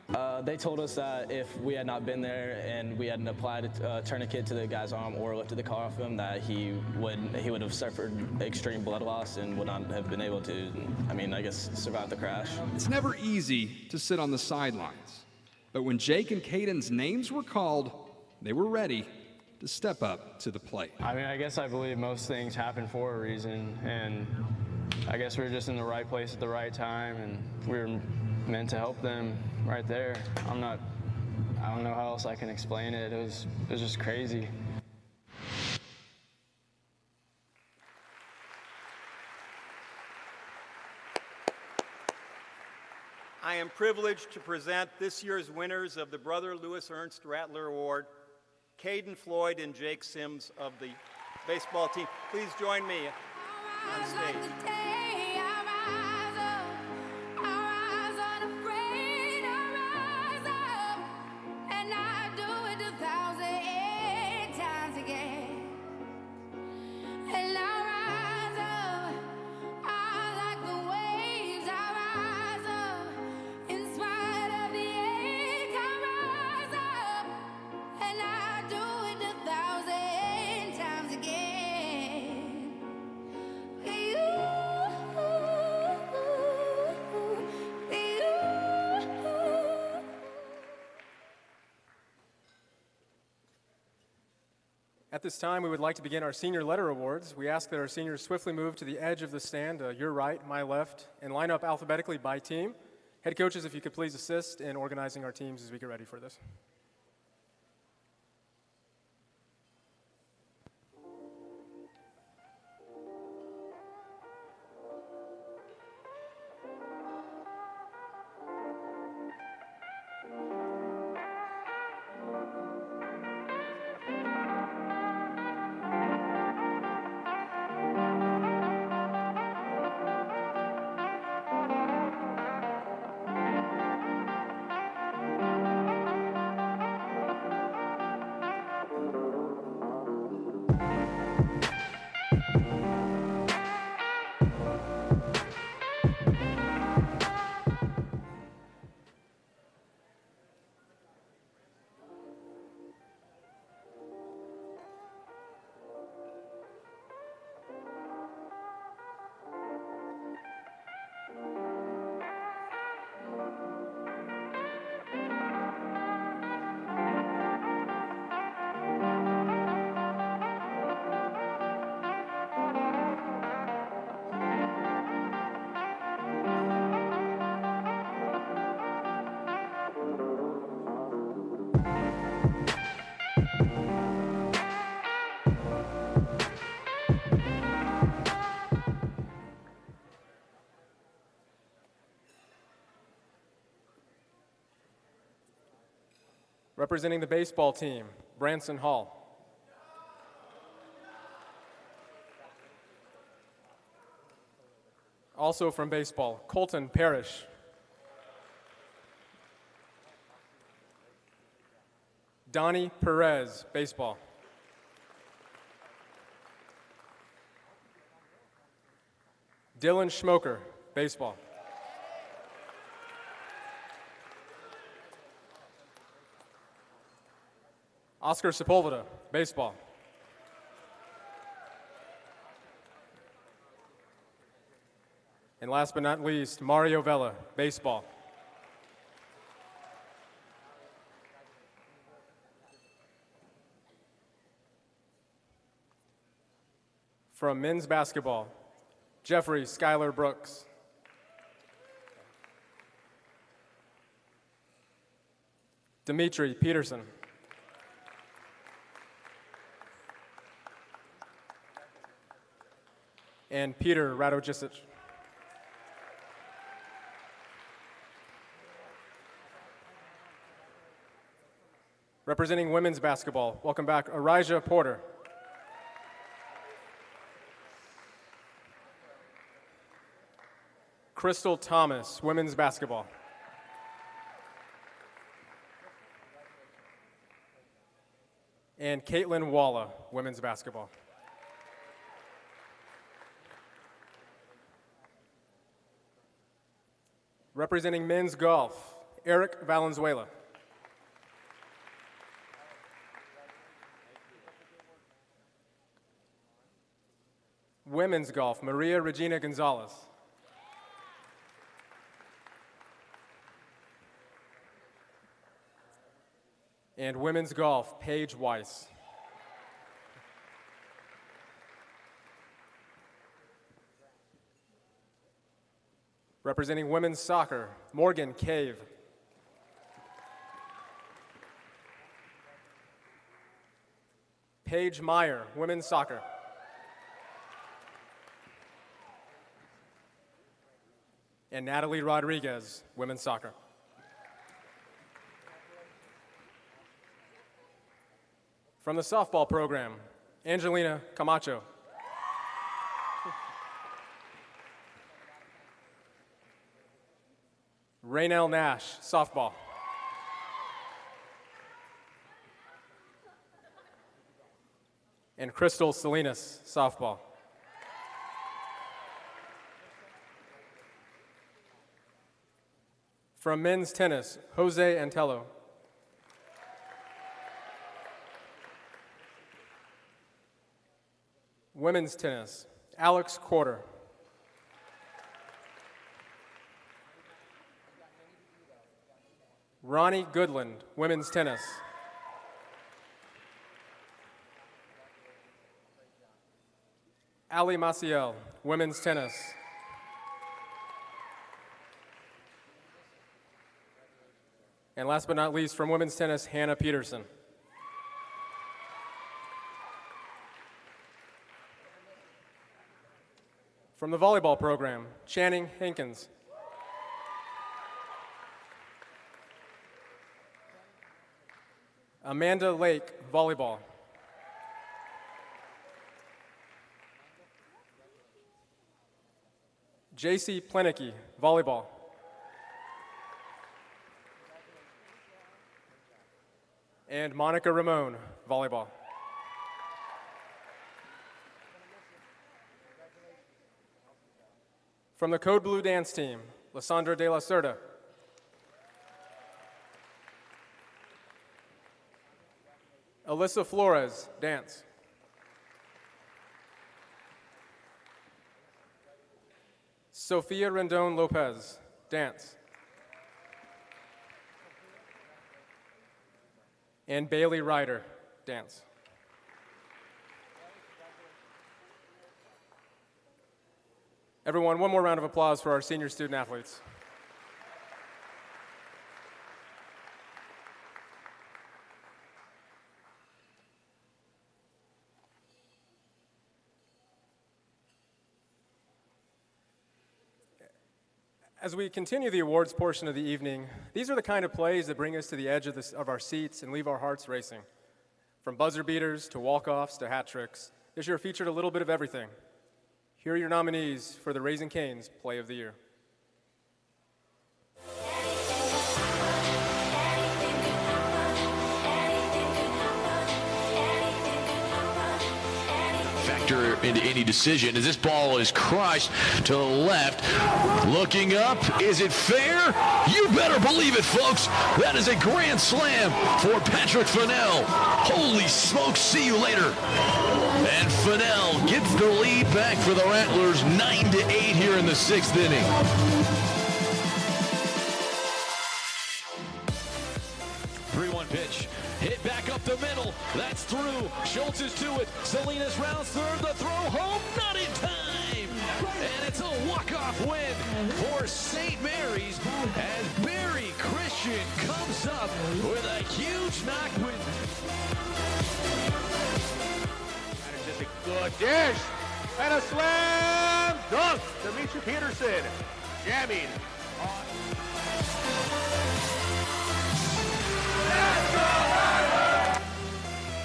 They told us that if we had not been there and we hadn't applied a tourniquet to the guy's arm or lifted the car off him, that he would have suffered extreme blood loss and would not have been able to, survive the crash. It's never easy to sit on the sidelines, but when Jake and Caden's names were called, they were ready to step up to the plate. I guess I believe most things happen for a reason, and I guess we were just in the right place at the right time, and we were meant to help them right there. I don't know how else I can explain it. It was just crazy. I am privileged to present this year's winners of the Brother Lewis Ernst Rattler Award, Caden Floyd and Jake Sims of the baseball team. Please join me on stage. And I At this time, we would like to begin our senior letter awards. We ask that our seniors swiftly move to the edge of the stand, your right, my left, and line up alphabetically by team. Head coaches, if you could please assist in organizing our teams as we get ready for this. Representing the baseball team, Branson Hall. Also from baseball, Colton Parrish. Donnie Perez, baseball. Dylan Schmoker, baseball. Oscar Sepulveda, baseball. And last but not least, Mario Vela, baseball. From men's basketball, Jeffrey Schuyler Brooks. Dimitri Peterson. And Peter Radojicic. Representing women's basketball, welcome back, Arijah Porter. Crystal Thomas, women's basketball. And Caitlin Walla, women's basketball. Representing men's golf, Eric Valenzuela. Women's golf, Maria Regina Gonzalez. And women's golf, Paige Weiss. Representing women's soccer, Morgan Cave. Paige Meyer, women's soccer. And Natalie Rodriguez, women's soccer. From the softball program, Angelina Camacho. Raynell Nash, softball. And Crystal Salinas, softball. From men's tennis, Jose Antello. Women's tennis, Alex Quarter. Ronnie Goodland, women's tennis. Ali Maciel, women's tennis. And last but not least, from women's tennis, Hannah Peterson. From the volleyball program, Channing Hankins. Amanda Lake, volleyball. JC Plenicky, volleyball. And Monica Ramon, volleyball. From the Code Blue dance team, Lysandra de la Cerda. Alyssa Flores, dance. Sofia Rendon Lopez, dance. And Bailey Ryder, dance. Everyone, one more round of applause for our senior student athletes. As we continue the awards portion of the evening, these are the kind of plays that bring us to the edge of our seats and leave our hearts racing. From buzzer beaters to walk-offs to hat tricks, this year featured a little bit of everything. Here are your nominees for the Raising Cane's Play of the Year. Factor into any decision as this ball is crushed to the left. Looking up, is it fair? You better believe it, folks. That is a grand slam for Patrick Fennell. Holy smokes, see you later. And Fennell gets the lead back for the Rattlers, 9-8 here in the 6th inning. Pitch. Hit back up the middle. That's through. Schultz is to it. Salinas rounds third. The throw home. Not in time. And it's a walk-off win for St. Mary's as Barry Christian comes up with a huge knock win. And it's just a good dish. And a slam dunk. Demetri Peterson jamming on.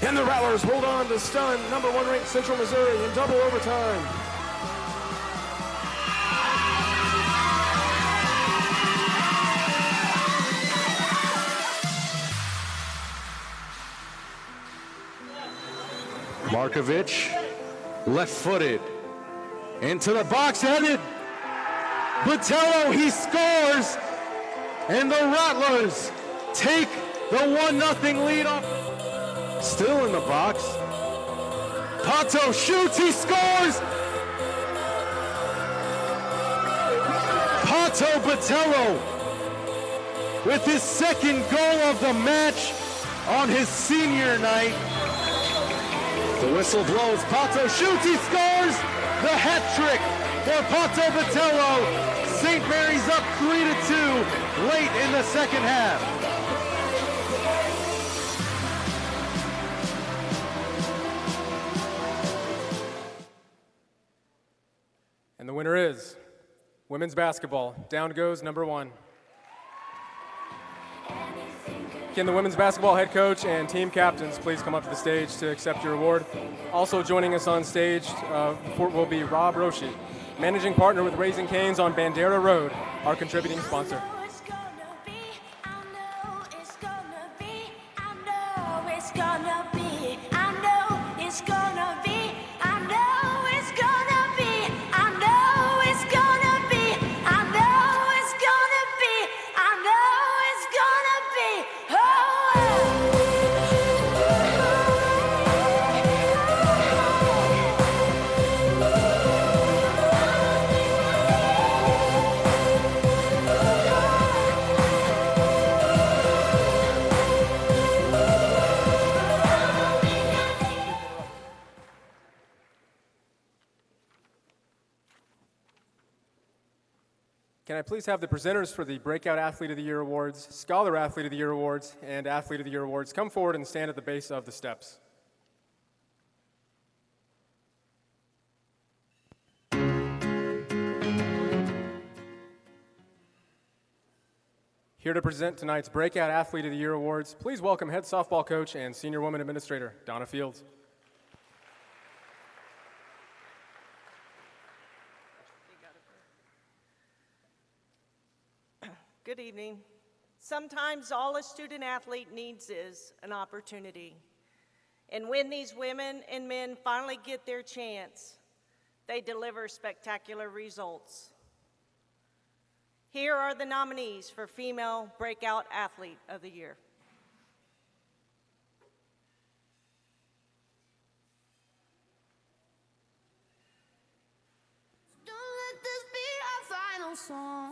And the Rattlers hold on to stun number 1 ranked Central Missouri in double overtime. Markovich, left-footed, into the box, headed. Botello, he scores, and the Rattlers take the 1-0 lead off. Still in the box. Pato shoots, he scores! Pato Botello with his second goal of the match on his senior night. The whistle blows, Pato shoots, he scores! The hat trick for Pato Botello. St. Mary's up 3-2 late in the second half. And the winner is women's basketball. Down goes number 1. Can the women's basketball head coach and team captains please come up to the stage to accept your award? Also joining us on stage will be Rob Roshi, managing partner with Raising Cane's on Bandera Road, our contributing sponsor. Can I please have the presenters for the Breakout Athlete of the Year Awards, Scholar Athlete of the Year Awards, and Athlete of the Year Awards come forward and stand at the base of the steps. Here to present tonight's Breakout Athlete of the Year Awards, please welcome head softball coach and senior woman administrator, Donna Fields. Good evening. Sometimes all a student athlete needs is an opportunity. And when these women and men finally get their chance, they deliver spectacular results. Here are the nominees for Female Breakout Athlete of the Year. Don't let this be our final song.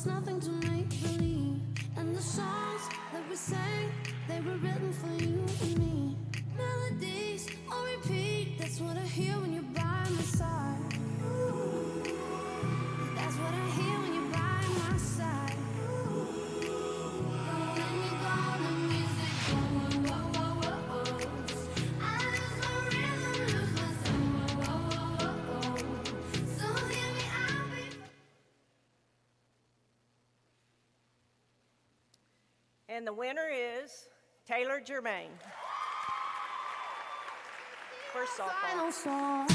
Nothing to make believe, and the songs that we sang, they were written for you and me. Melodies on repeat, that's what I hear when you're by my side. That's what I hear when you're by my side. When you go, the music going, whoa, whoa, whoa, whoa. I lose my rhythm, lose my soul, whoa, whoa, whoa, whoa. So hear me, I'll be. And the winner is Taylor Germain. First softball.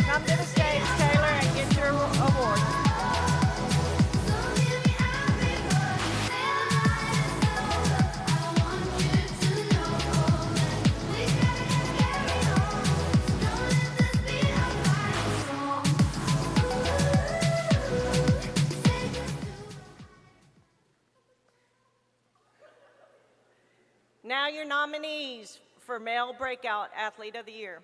Come to the stage, Taylor, and get your award. Now your nominees for Male Breakout Athlete of the Year.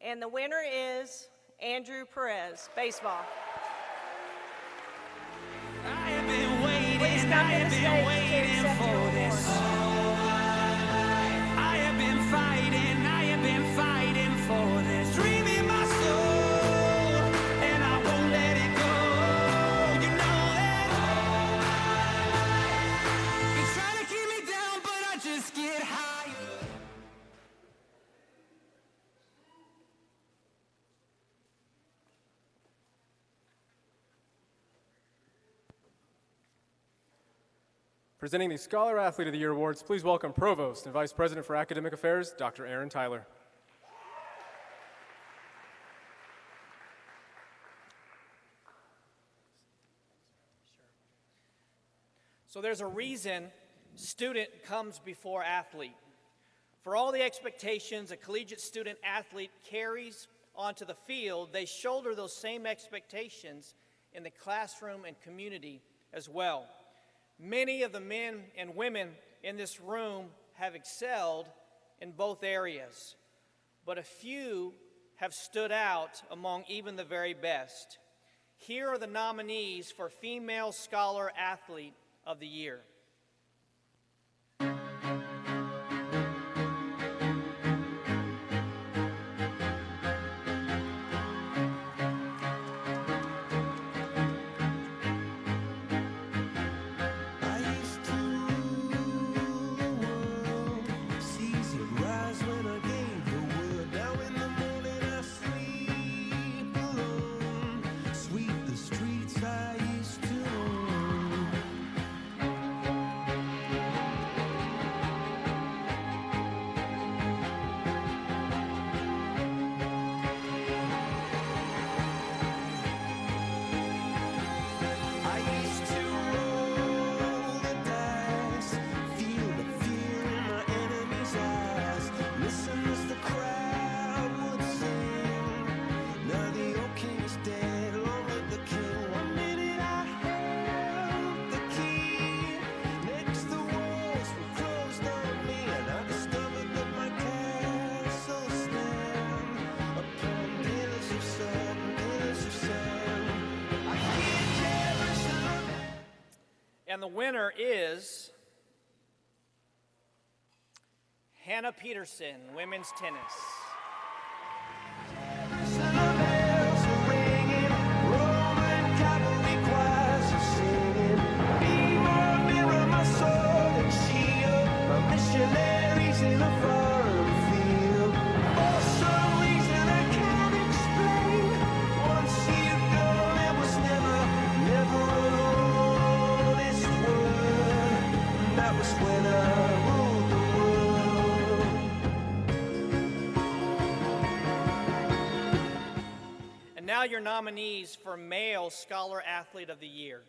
And the winner is Andrew Perez, baseball. I have been waiting, Please come to the stage to accept your award. I have been fighting for this dream in my soul, and I won't let it go. You know that. Been trying to keep me down, but I just get higher. Presenting the Scholar Athlete of the Year Awards, please welcome Provost and Vice President for Academic Affairs, Dr. Aaron Tyler. So there's a reason student comes before athlete. For all the expectations a collegiate student athlete carries onto the field, they shoulder those same expectations in the classroom and community as well. Many of the men and women in this room have excelled in both areas, but a few have stood out among even the very best. Here are the nominees for Female Scholar Athlete of the Year. And the winner is Hannah Peterson, women's tennis. Now your nominees for Male Scholar Athlete of the Year.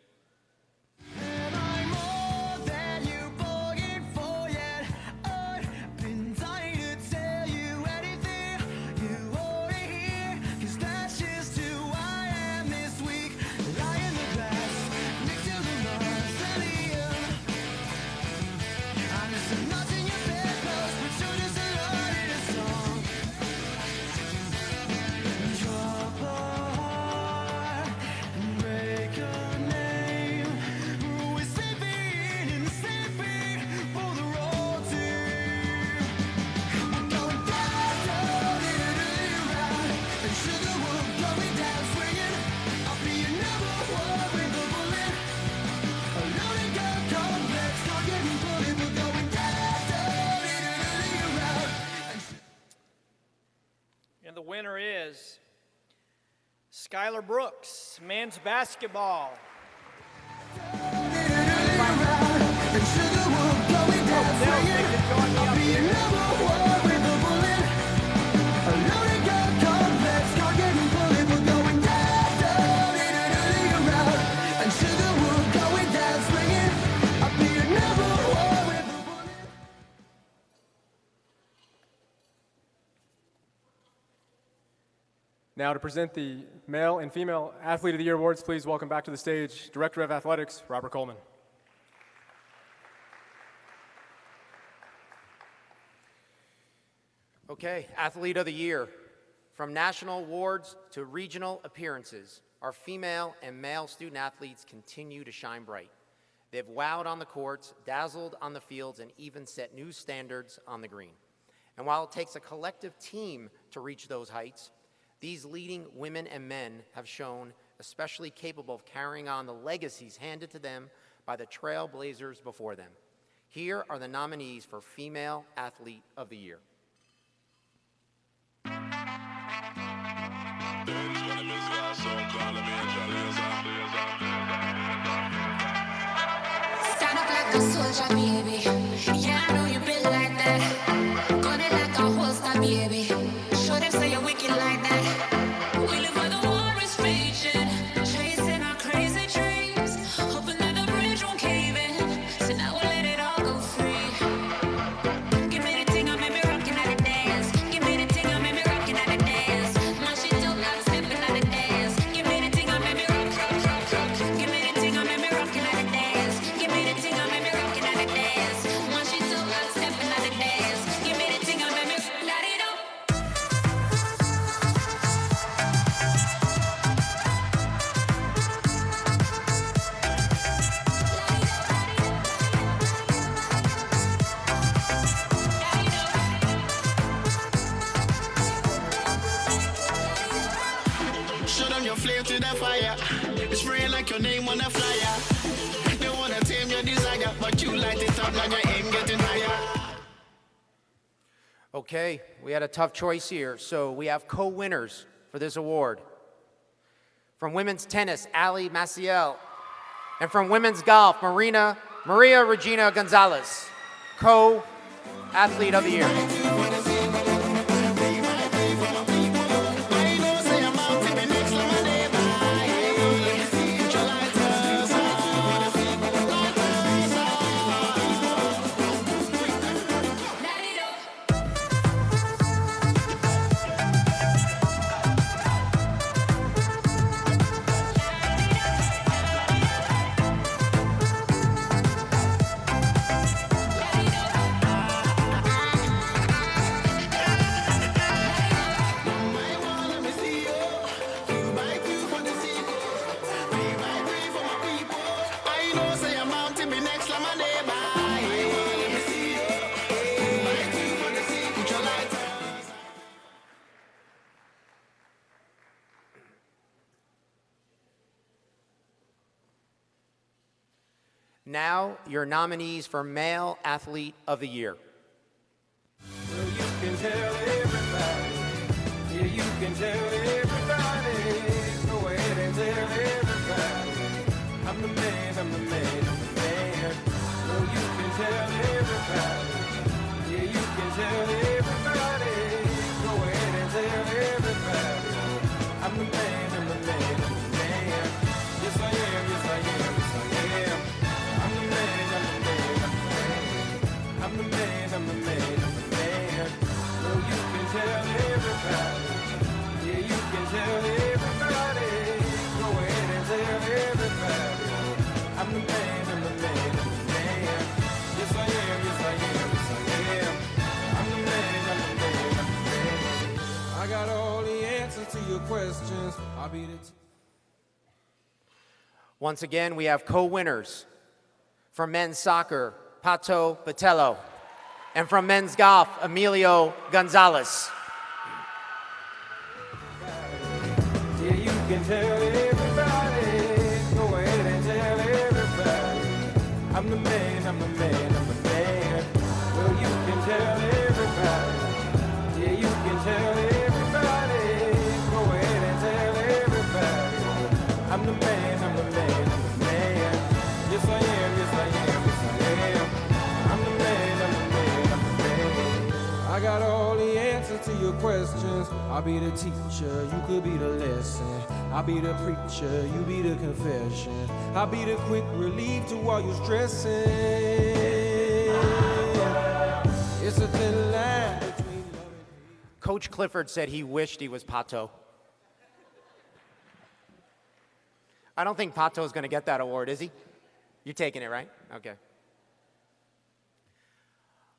And the winner is Skylar Brooks, men's basketball. Now to present the Male and Female Athlete of the Year awards, please welcome back to the stage Director of Athletics, Robert Coleman. Okay, Athlete of the Year. From national awards to regional appearances, our female and male student athletes continue to shine bright. They've wowed on the courts, dazzled on the fields, and even set new standards on the green. And while it takes a collective team to reach those heights, these leading women and men have shown especially capable of carrying on the legacies handed to them by the trailblazers before them. Here are the nominees for Female Athlete of the Year. Stand up like a soldier, baby. Yeah, I know you built like that. Gun it like a holster, baby. Show them say you're wicked like that. We live where the war is raging, chasing our crazy dreams, hoping that the bridge won't cave in. So now we'll let it all go free. Give me the thing, I made me rockin' at the dance. Give me the thing, I made me rockin' at the dance. My shit don't got steppin' at the dance. Give me the thing, I made me rock. Give me the thing, I made me rockin' at the dance. Give me the thing, I made me rockin' at the dance. My shit don't got steppin' at the dance. Give me the thing, I made me light it up. slave to the fire. Spraying like your name on a flyer. They wanna tame your desire, but you light it up like your aim getting higher. Okay, we had a tough choice here, so we have co-winners for this award. From women's tennis, Ali Maciel. And from women's golf, Maria Regina Gonzalez, co-athlete of the year. Now, your nominees for Male Athlete of the Year. Well, you can tell everybody. Yeah, you can tell everybody. Go ahead and tell everybody. I'm the man, I'm the man, I'm the man. Well, you can tell everybody. Yeah, you can tell everybody. Go ahead and tell everybody. I'm the man, I'm the man, I'm the man. Yes, I am, yes, I am, yes, I am. I'm the man, I'm the man, I'm the man. I'm the man, I'm the man, I'm the man. Well, you can tell everybody. Yeah, you can tell everybody. Go ahead and tell everybody. I'm the man, I'm the man, I'm the man. Yes, I am, yes, I am, yes, I am. I'm the man, I'm the man, I'm the man. I got all the answers to your questions. I'll be the Once again, we have co-winners. From men's soccer, Pato Botello. And from men's golf, Emilio Gonzalez. Yeah, you can tell everybody. Go ahead and tell everybody. I'm the man, I'm the man, I'm the man. Well, you can tell everybody. Yeah, you can tell everybody. Go ahead and tell everybody. I'm the man, I'm the man, I'm the man. Yes, I am, yes, I am, yes, I am. I'm the man, I'm the man, I'm the man. I got all the answers to your questions. I'll be the teacher, you could be the lesson. I'll be the preacher, you be the confession. I'll be the quick relief to all your stressing. It's a thin line between love and Coach Clifford said he wished he was Pato. I don't think Pato's going to get that award, is he? You're taking it, right? Okay.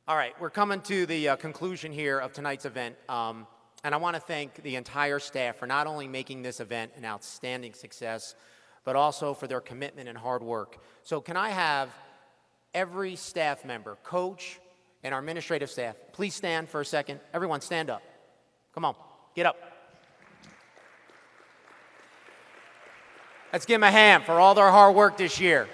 All right, we're coming to the conclusion here of tonight's event. And I want to thank the entire staff for not only making this event an outstanding success, but also for their commitment and hard work. So can I have every staff member, coach, and our administrative staff, please stand for a second. Everyone stand up. Come on, get up. Let's give them a hand for all their hard work this year.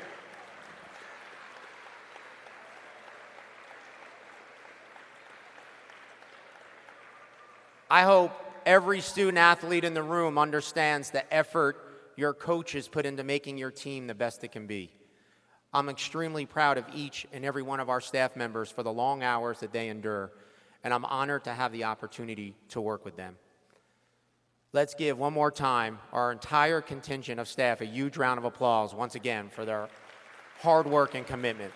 I hope every student athlete in the room understands the effort your coaches put into making your team the best it can be. I'm extremely proud of each and every one of our staff members for the long hours that they endure, and I'm honored to have the opportunity to work with them. Let's give one more time our entire contingent of staff a huge round of applause once again for their hard work and commitment.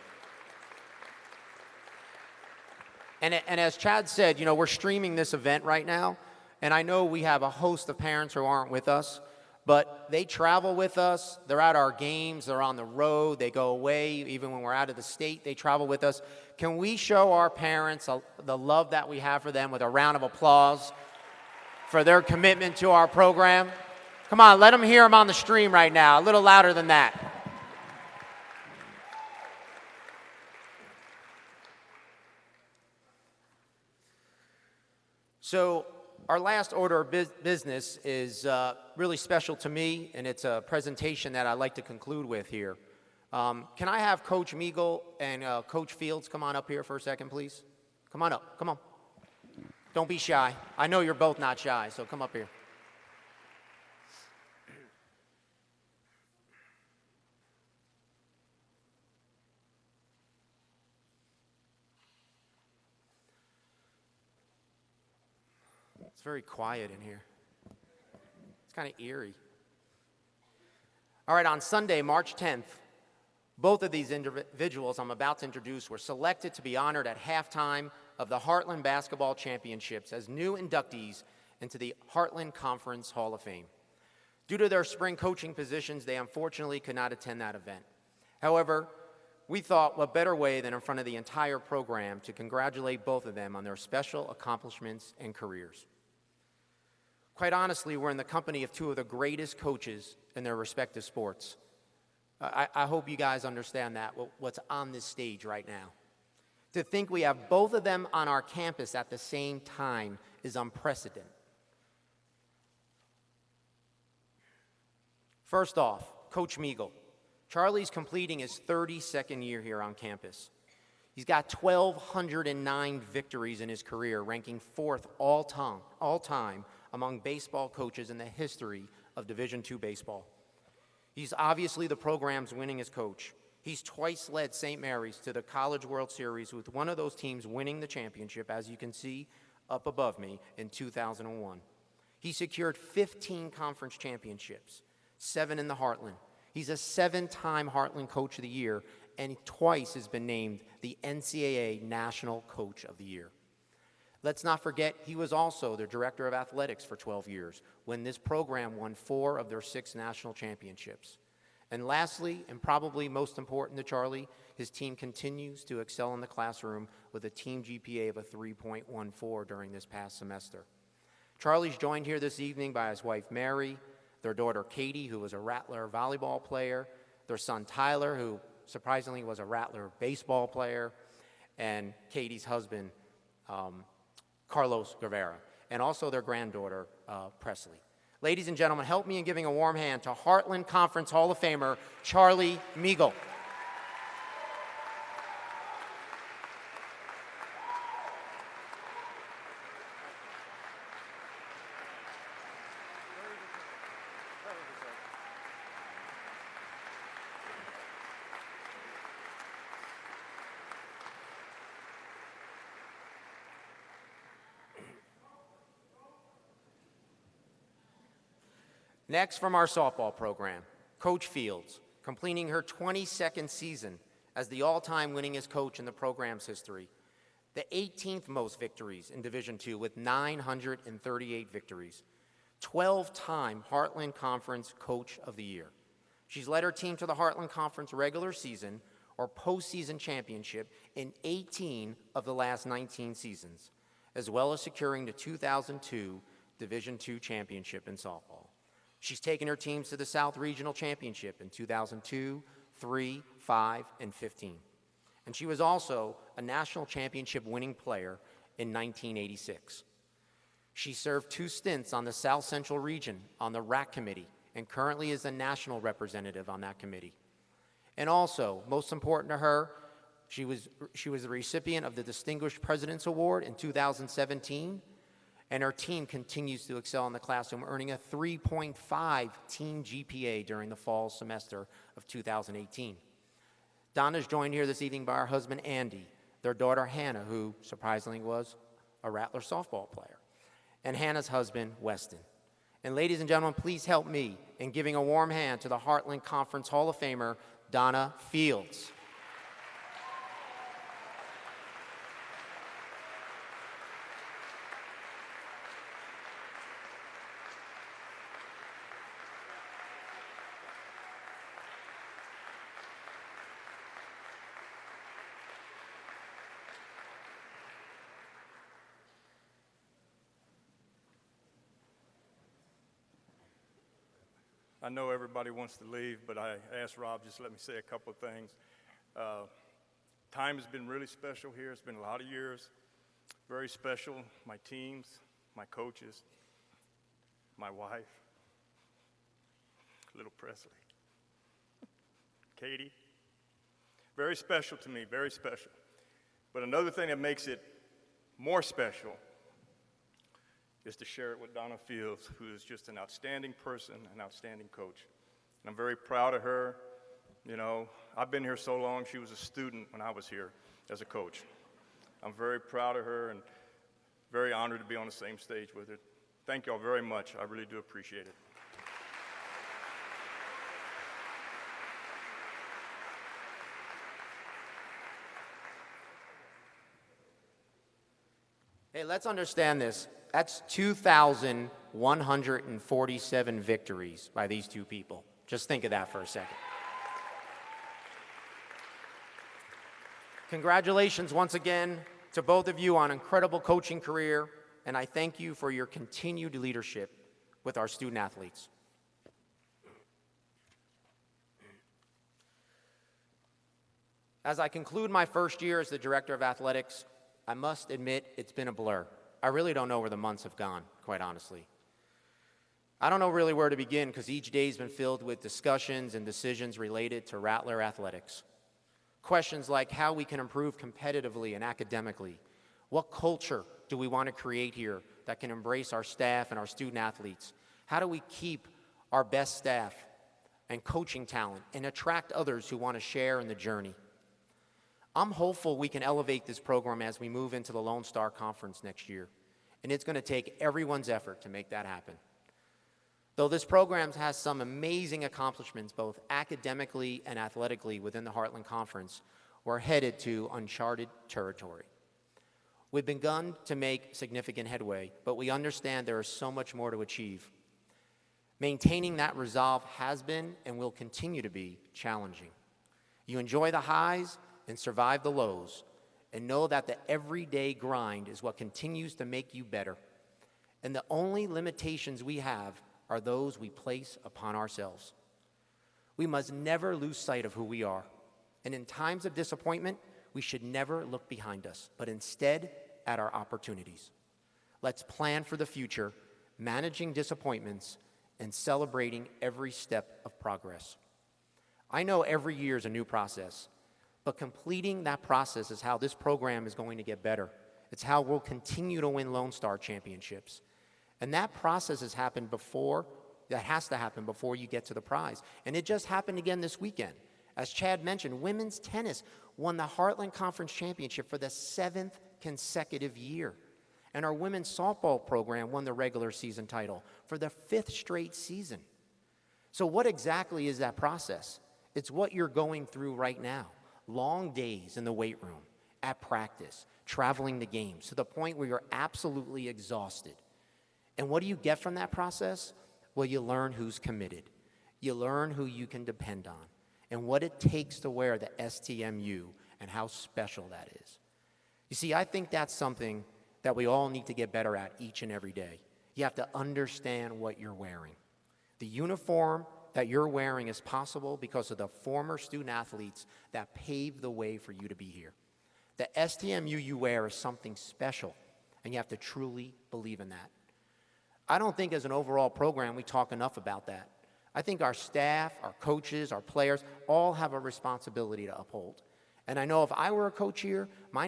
And as Chad said, you know, we're streaming this event right now, and I know we have a host of parents who aren't with us, but they travel with us. They're at our games. They're on the road. They go away. Even when we're out of the state, they travel with us. Can we show our parents the love that we have for them with a round of applause for their commitment to our program? Come on, let them hear them on the stream right now, a little louder than that. So Our last order of business is really special to me, and it's a presentation that I'd like to conclude with here. Can I have Coach Meagle and Coach Fields come on up here for a second, please? Come on up. Come on. Don't be shy. I know you're both not shy, so come up here. It's very quiet in here. It's kind of eerie. All right, on Sunday, March 10th, both of these individuals I'm about to introduce were selected to be honored at halftime of the Heartland Basketball Championships as new inductees into the Heartland Conference Hall of Fame. Due to their spring coaching positions, they unfortunately could not attend that event. However, we thought what better way than in front of the entire program to congratulate both of them on their special accomplishments and careers. Quite honestly, we're in the company of two of the greatest coaches in their respective sports. I hope you guys understand that, what's on this stage right now. To think we have both of them on our campus at the same time is unprecedented. First off, Coach Meagle. Charlie's completing his 32nd year here on campus. He's got 1,209 victories in his career, ranking 4th all time among baseball coaches in the history of Division II baseball. He's obviously the program's winningest coach. He's twice led St. Mary's to the College World Series, with one of those teams winning the championship, as you can see up above me, in 2001. He secured 15 conference championships, 7 in the Heartland. He's a 7-time Heartland Coach of the Year, and twice has been named the NCAA National Coach of the Year. Let's not forget, he was also the Director of Athletics for 12 years, when this program won 4 of their 6 national championships. And lastly, and probably most important to Charlie, his team continues to excel in the classroom with a team GPA of a 3.14 during this past semester. Charlie's joined here this evening by his wife, Mary, their daughter, Katie, who was a Rattler volleyball player, their son, Tyler, who surprisingly was a Rattler baseball player, and Katie's husband, Carlos Guevara, and also their granddaughter, Presley. Ladies and gentlemen, help me in giving a warm hand to Heartland Conference Hall of Famer, Charlie Meagle. Next, from our softball program, Coach Fields, completing her 22nd season as the all-time winningest coach in the program's history, the 18th most victories in Division II with 938 victories, 12-time Heartland Conference Coach of the Year. She's led her team to the Heartland Conference regular season or postseason championship in 18 of the last 19 seasons, as well as securing the 2002 Division II championship in softball. She's taken her teams to the South Regional Championship in 2002, 3, 5, and 15. And she was also a national championship winning player in 1986. She served 2 stints on the South Central region on the RAC committee and currently is a national representative on that committee. And also, most important to her, she was the recipient of the Distinguished President's Award in 2017, and her team continues to excel in the classroom, earning a 3.5 team GPA during the fall semester of 2018. Donna's joined here this evening by her husband, Andy, their daughter, Hannah, who surprisingly was a Rattler softball player, and Hannah's husband, Weston. And ladies and gentlemen, please help me in giving a warm hand to the Heartland Conference Hall of Famer, Donna Fields. I know everybody wants to leave, but I asked Rob just let me say a couple of things. Time has been really special here. It's been a lot of years, very special. My teams, my coaches, my wife, little Presley, Katie. Very special to me, very special. But another thing that makes it more special is to share it with Donna Fields, who is just an outstanding person, an outstanding coach. And I'm very proud of her. You know, I've been here so long, she was a student when I was here as a coach. I'm very proud of her and very honored to be on the same stage with her. Thank y'all very much. I really do appreciate it. Hey, let's understand this. That's 2,147 victories by these two people. Just think of that for a second. Congratulations once again to both of you on an incredible coaching career, and I thank you for your continued leadership with our student athletes. As I conclude my first year as the Director of Athletics, I must admit it's been a blur. I really don't know where the months have gone, quite honestly. I don't know really where to begin because each day's been filled with discussions and decisions related to Rattler athletics. Questions like how we can improve competitively and academically. What culture do we want to create here that can embrace our staff and our student athletes? How do we keep our best staff and coaching talent and attract others who want to share in the journey? I'm hopeful we can elevate this program as we move into the Lone Star Conference next year, and it's going to take everyone's effort to make that happen. Though this program has some amazing accomplishments both academically and athletically within the Heartland Conference, we're headed to uncharted territory. We've begun to make significant headway, but we understand there is so much more to achieve. Maintaining that resolve has been and will continue to be challenging. You enjoy the highs and survive the lows, and know that the everyday grind is what continues to make you better. And the only limitations we have are those we place upon ourselves. We must never lose sight of who we are. And in times of disappointment, we should never look behind us, but instead at our opportunities. Let's plan for the future, managing disappointments and celebrating every step of progress. I know every year is a new process, but completing that process is how this program is going to get better. It's how we'll continue to win Lone Star championships. And that process has happened before, that has to happen before you get to the prize. And it just happened again this weekend. As Chad mentioned, women's tennis won the Heartland Conference Championship for the 7th consecutive year. And our women's softball program won the regular season title for the 5th straight season. So what exactly is that process? It's what you're going through right now. Long days in the weight room, at practice, traveling to games, to the point where you're absolutely exhausted. And what do you get from that process? Well, you learn who's committed. You learn who you can depend on and what it takes to wear the STMU and how special that is. You see, I think that's something that we all need to get better at each and every day. You have to understand what you're wearing. The uniform that you're wearing is possible because of the former student athletes that paved the way for you to be here. The STMU you wear is something special, and you have to truly believe in that. I don't think as an overall program we talk enough about that. I think our staff, our coaches, our players all have a responsibility to uphold. And I know if I were a coach here, my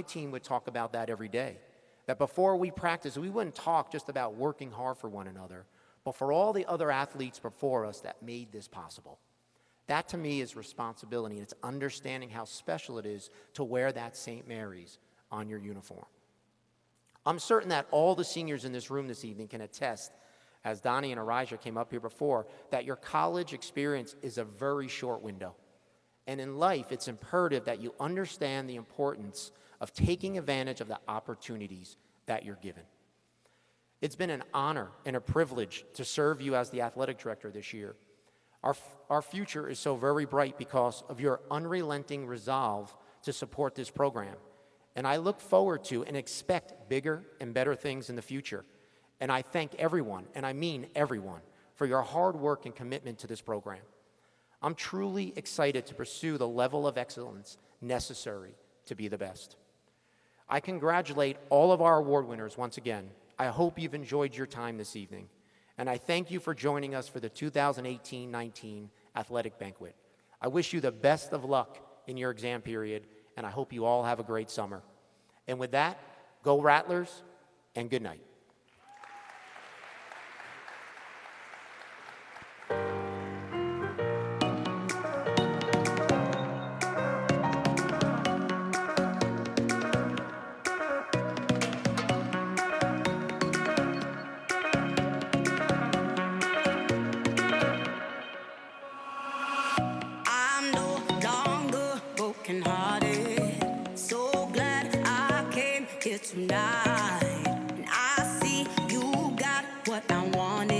team would talk about that every day. That before we practice, we wouldn't talk just about working hard for one another, but for all the other athletes before us that made this possible. That to me is responsibility, and it's understanding how special it is to wear that St. Mary's on your uniform. I'm certain that all the seniors in this room this evening can attest, as Donnie and Arijah came up here before, that your college experience is a very short window. And in life, it's imperative that you understand the importance of taking advantage of the opportunities that you're given. It's been an honor and a privilege to serve you as the athletic director this year. Our future is so very bright because of your unrelenting resolve to support this program. And I look forward to and expect bigger and better things in the future. And I thank everyone, and I mean everyone, for your hard work and commitment to this program. I'm truly excited to pursue the level of excellence necessary to be the best. I congratulate all of our award winners once again I hope you've enjoyed your time this evening, and I thank you for joining us for the 2018-19 Athletic Banquet. I wish you the best of luck in your exam period, and I hope you all have a great summer. And with that, go Rattlers, and good night. I'm no longer broken-hearted. So glad I came here tonight. And I see you got what I wanted.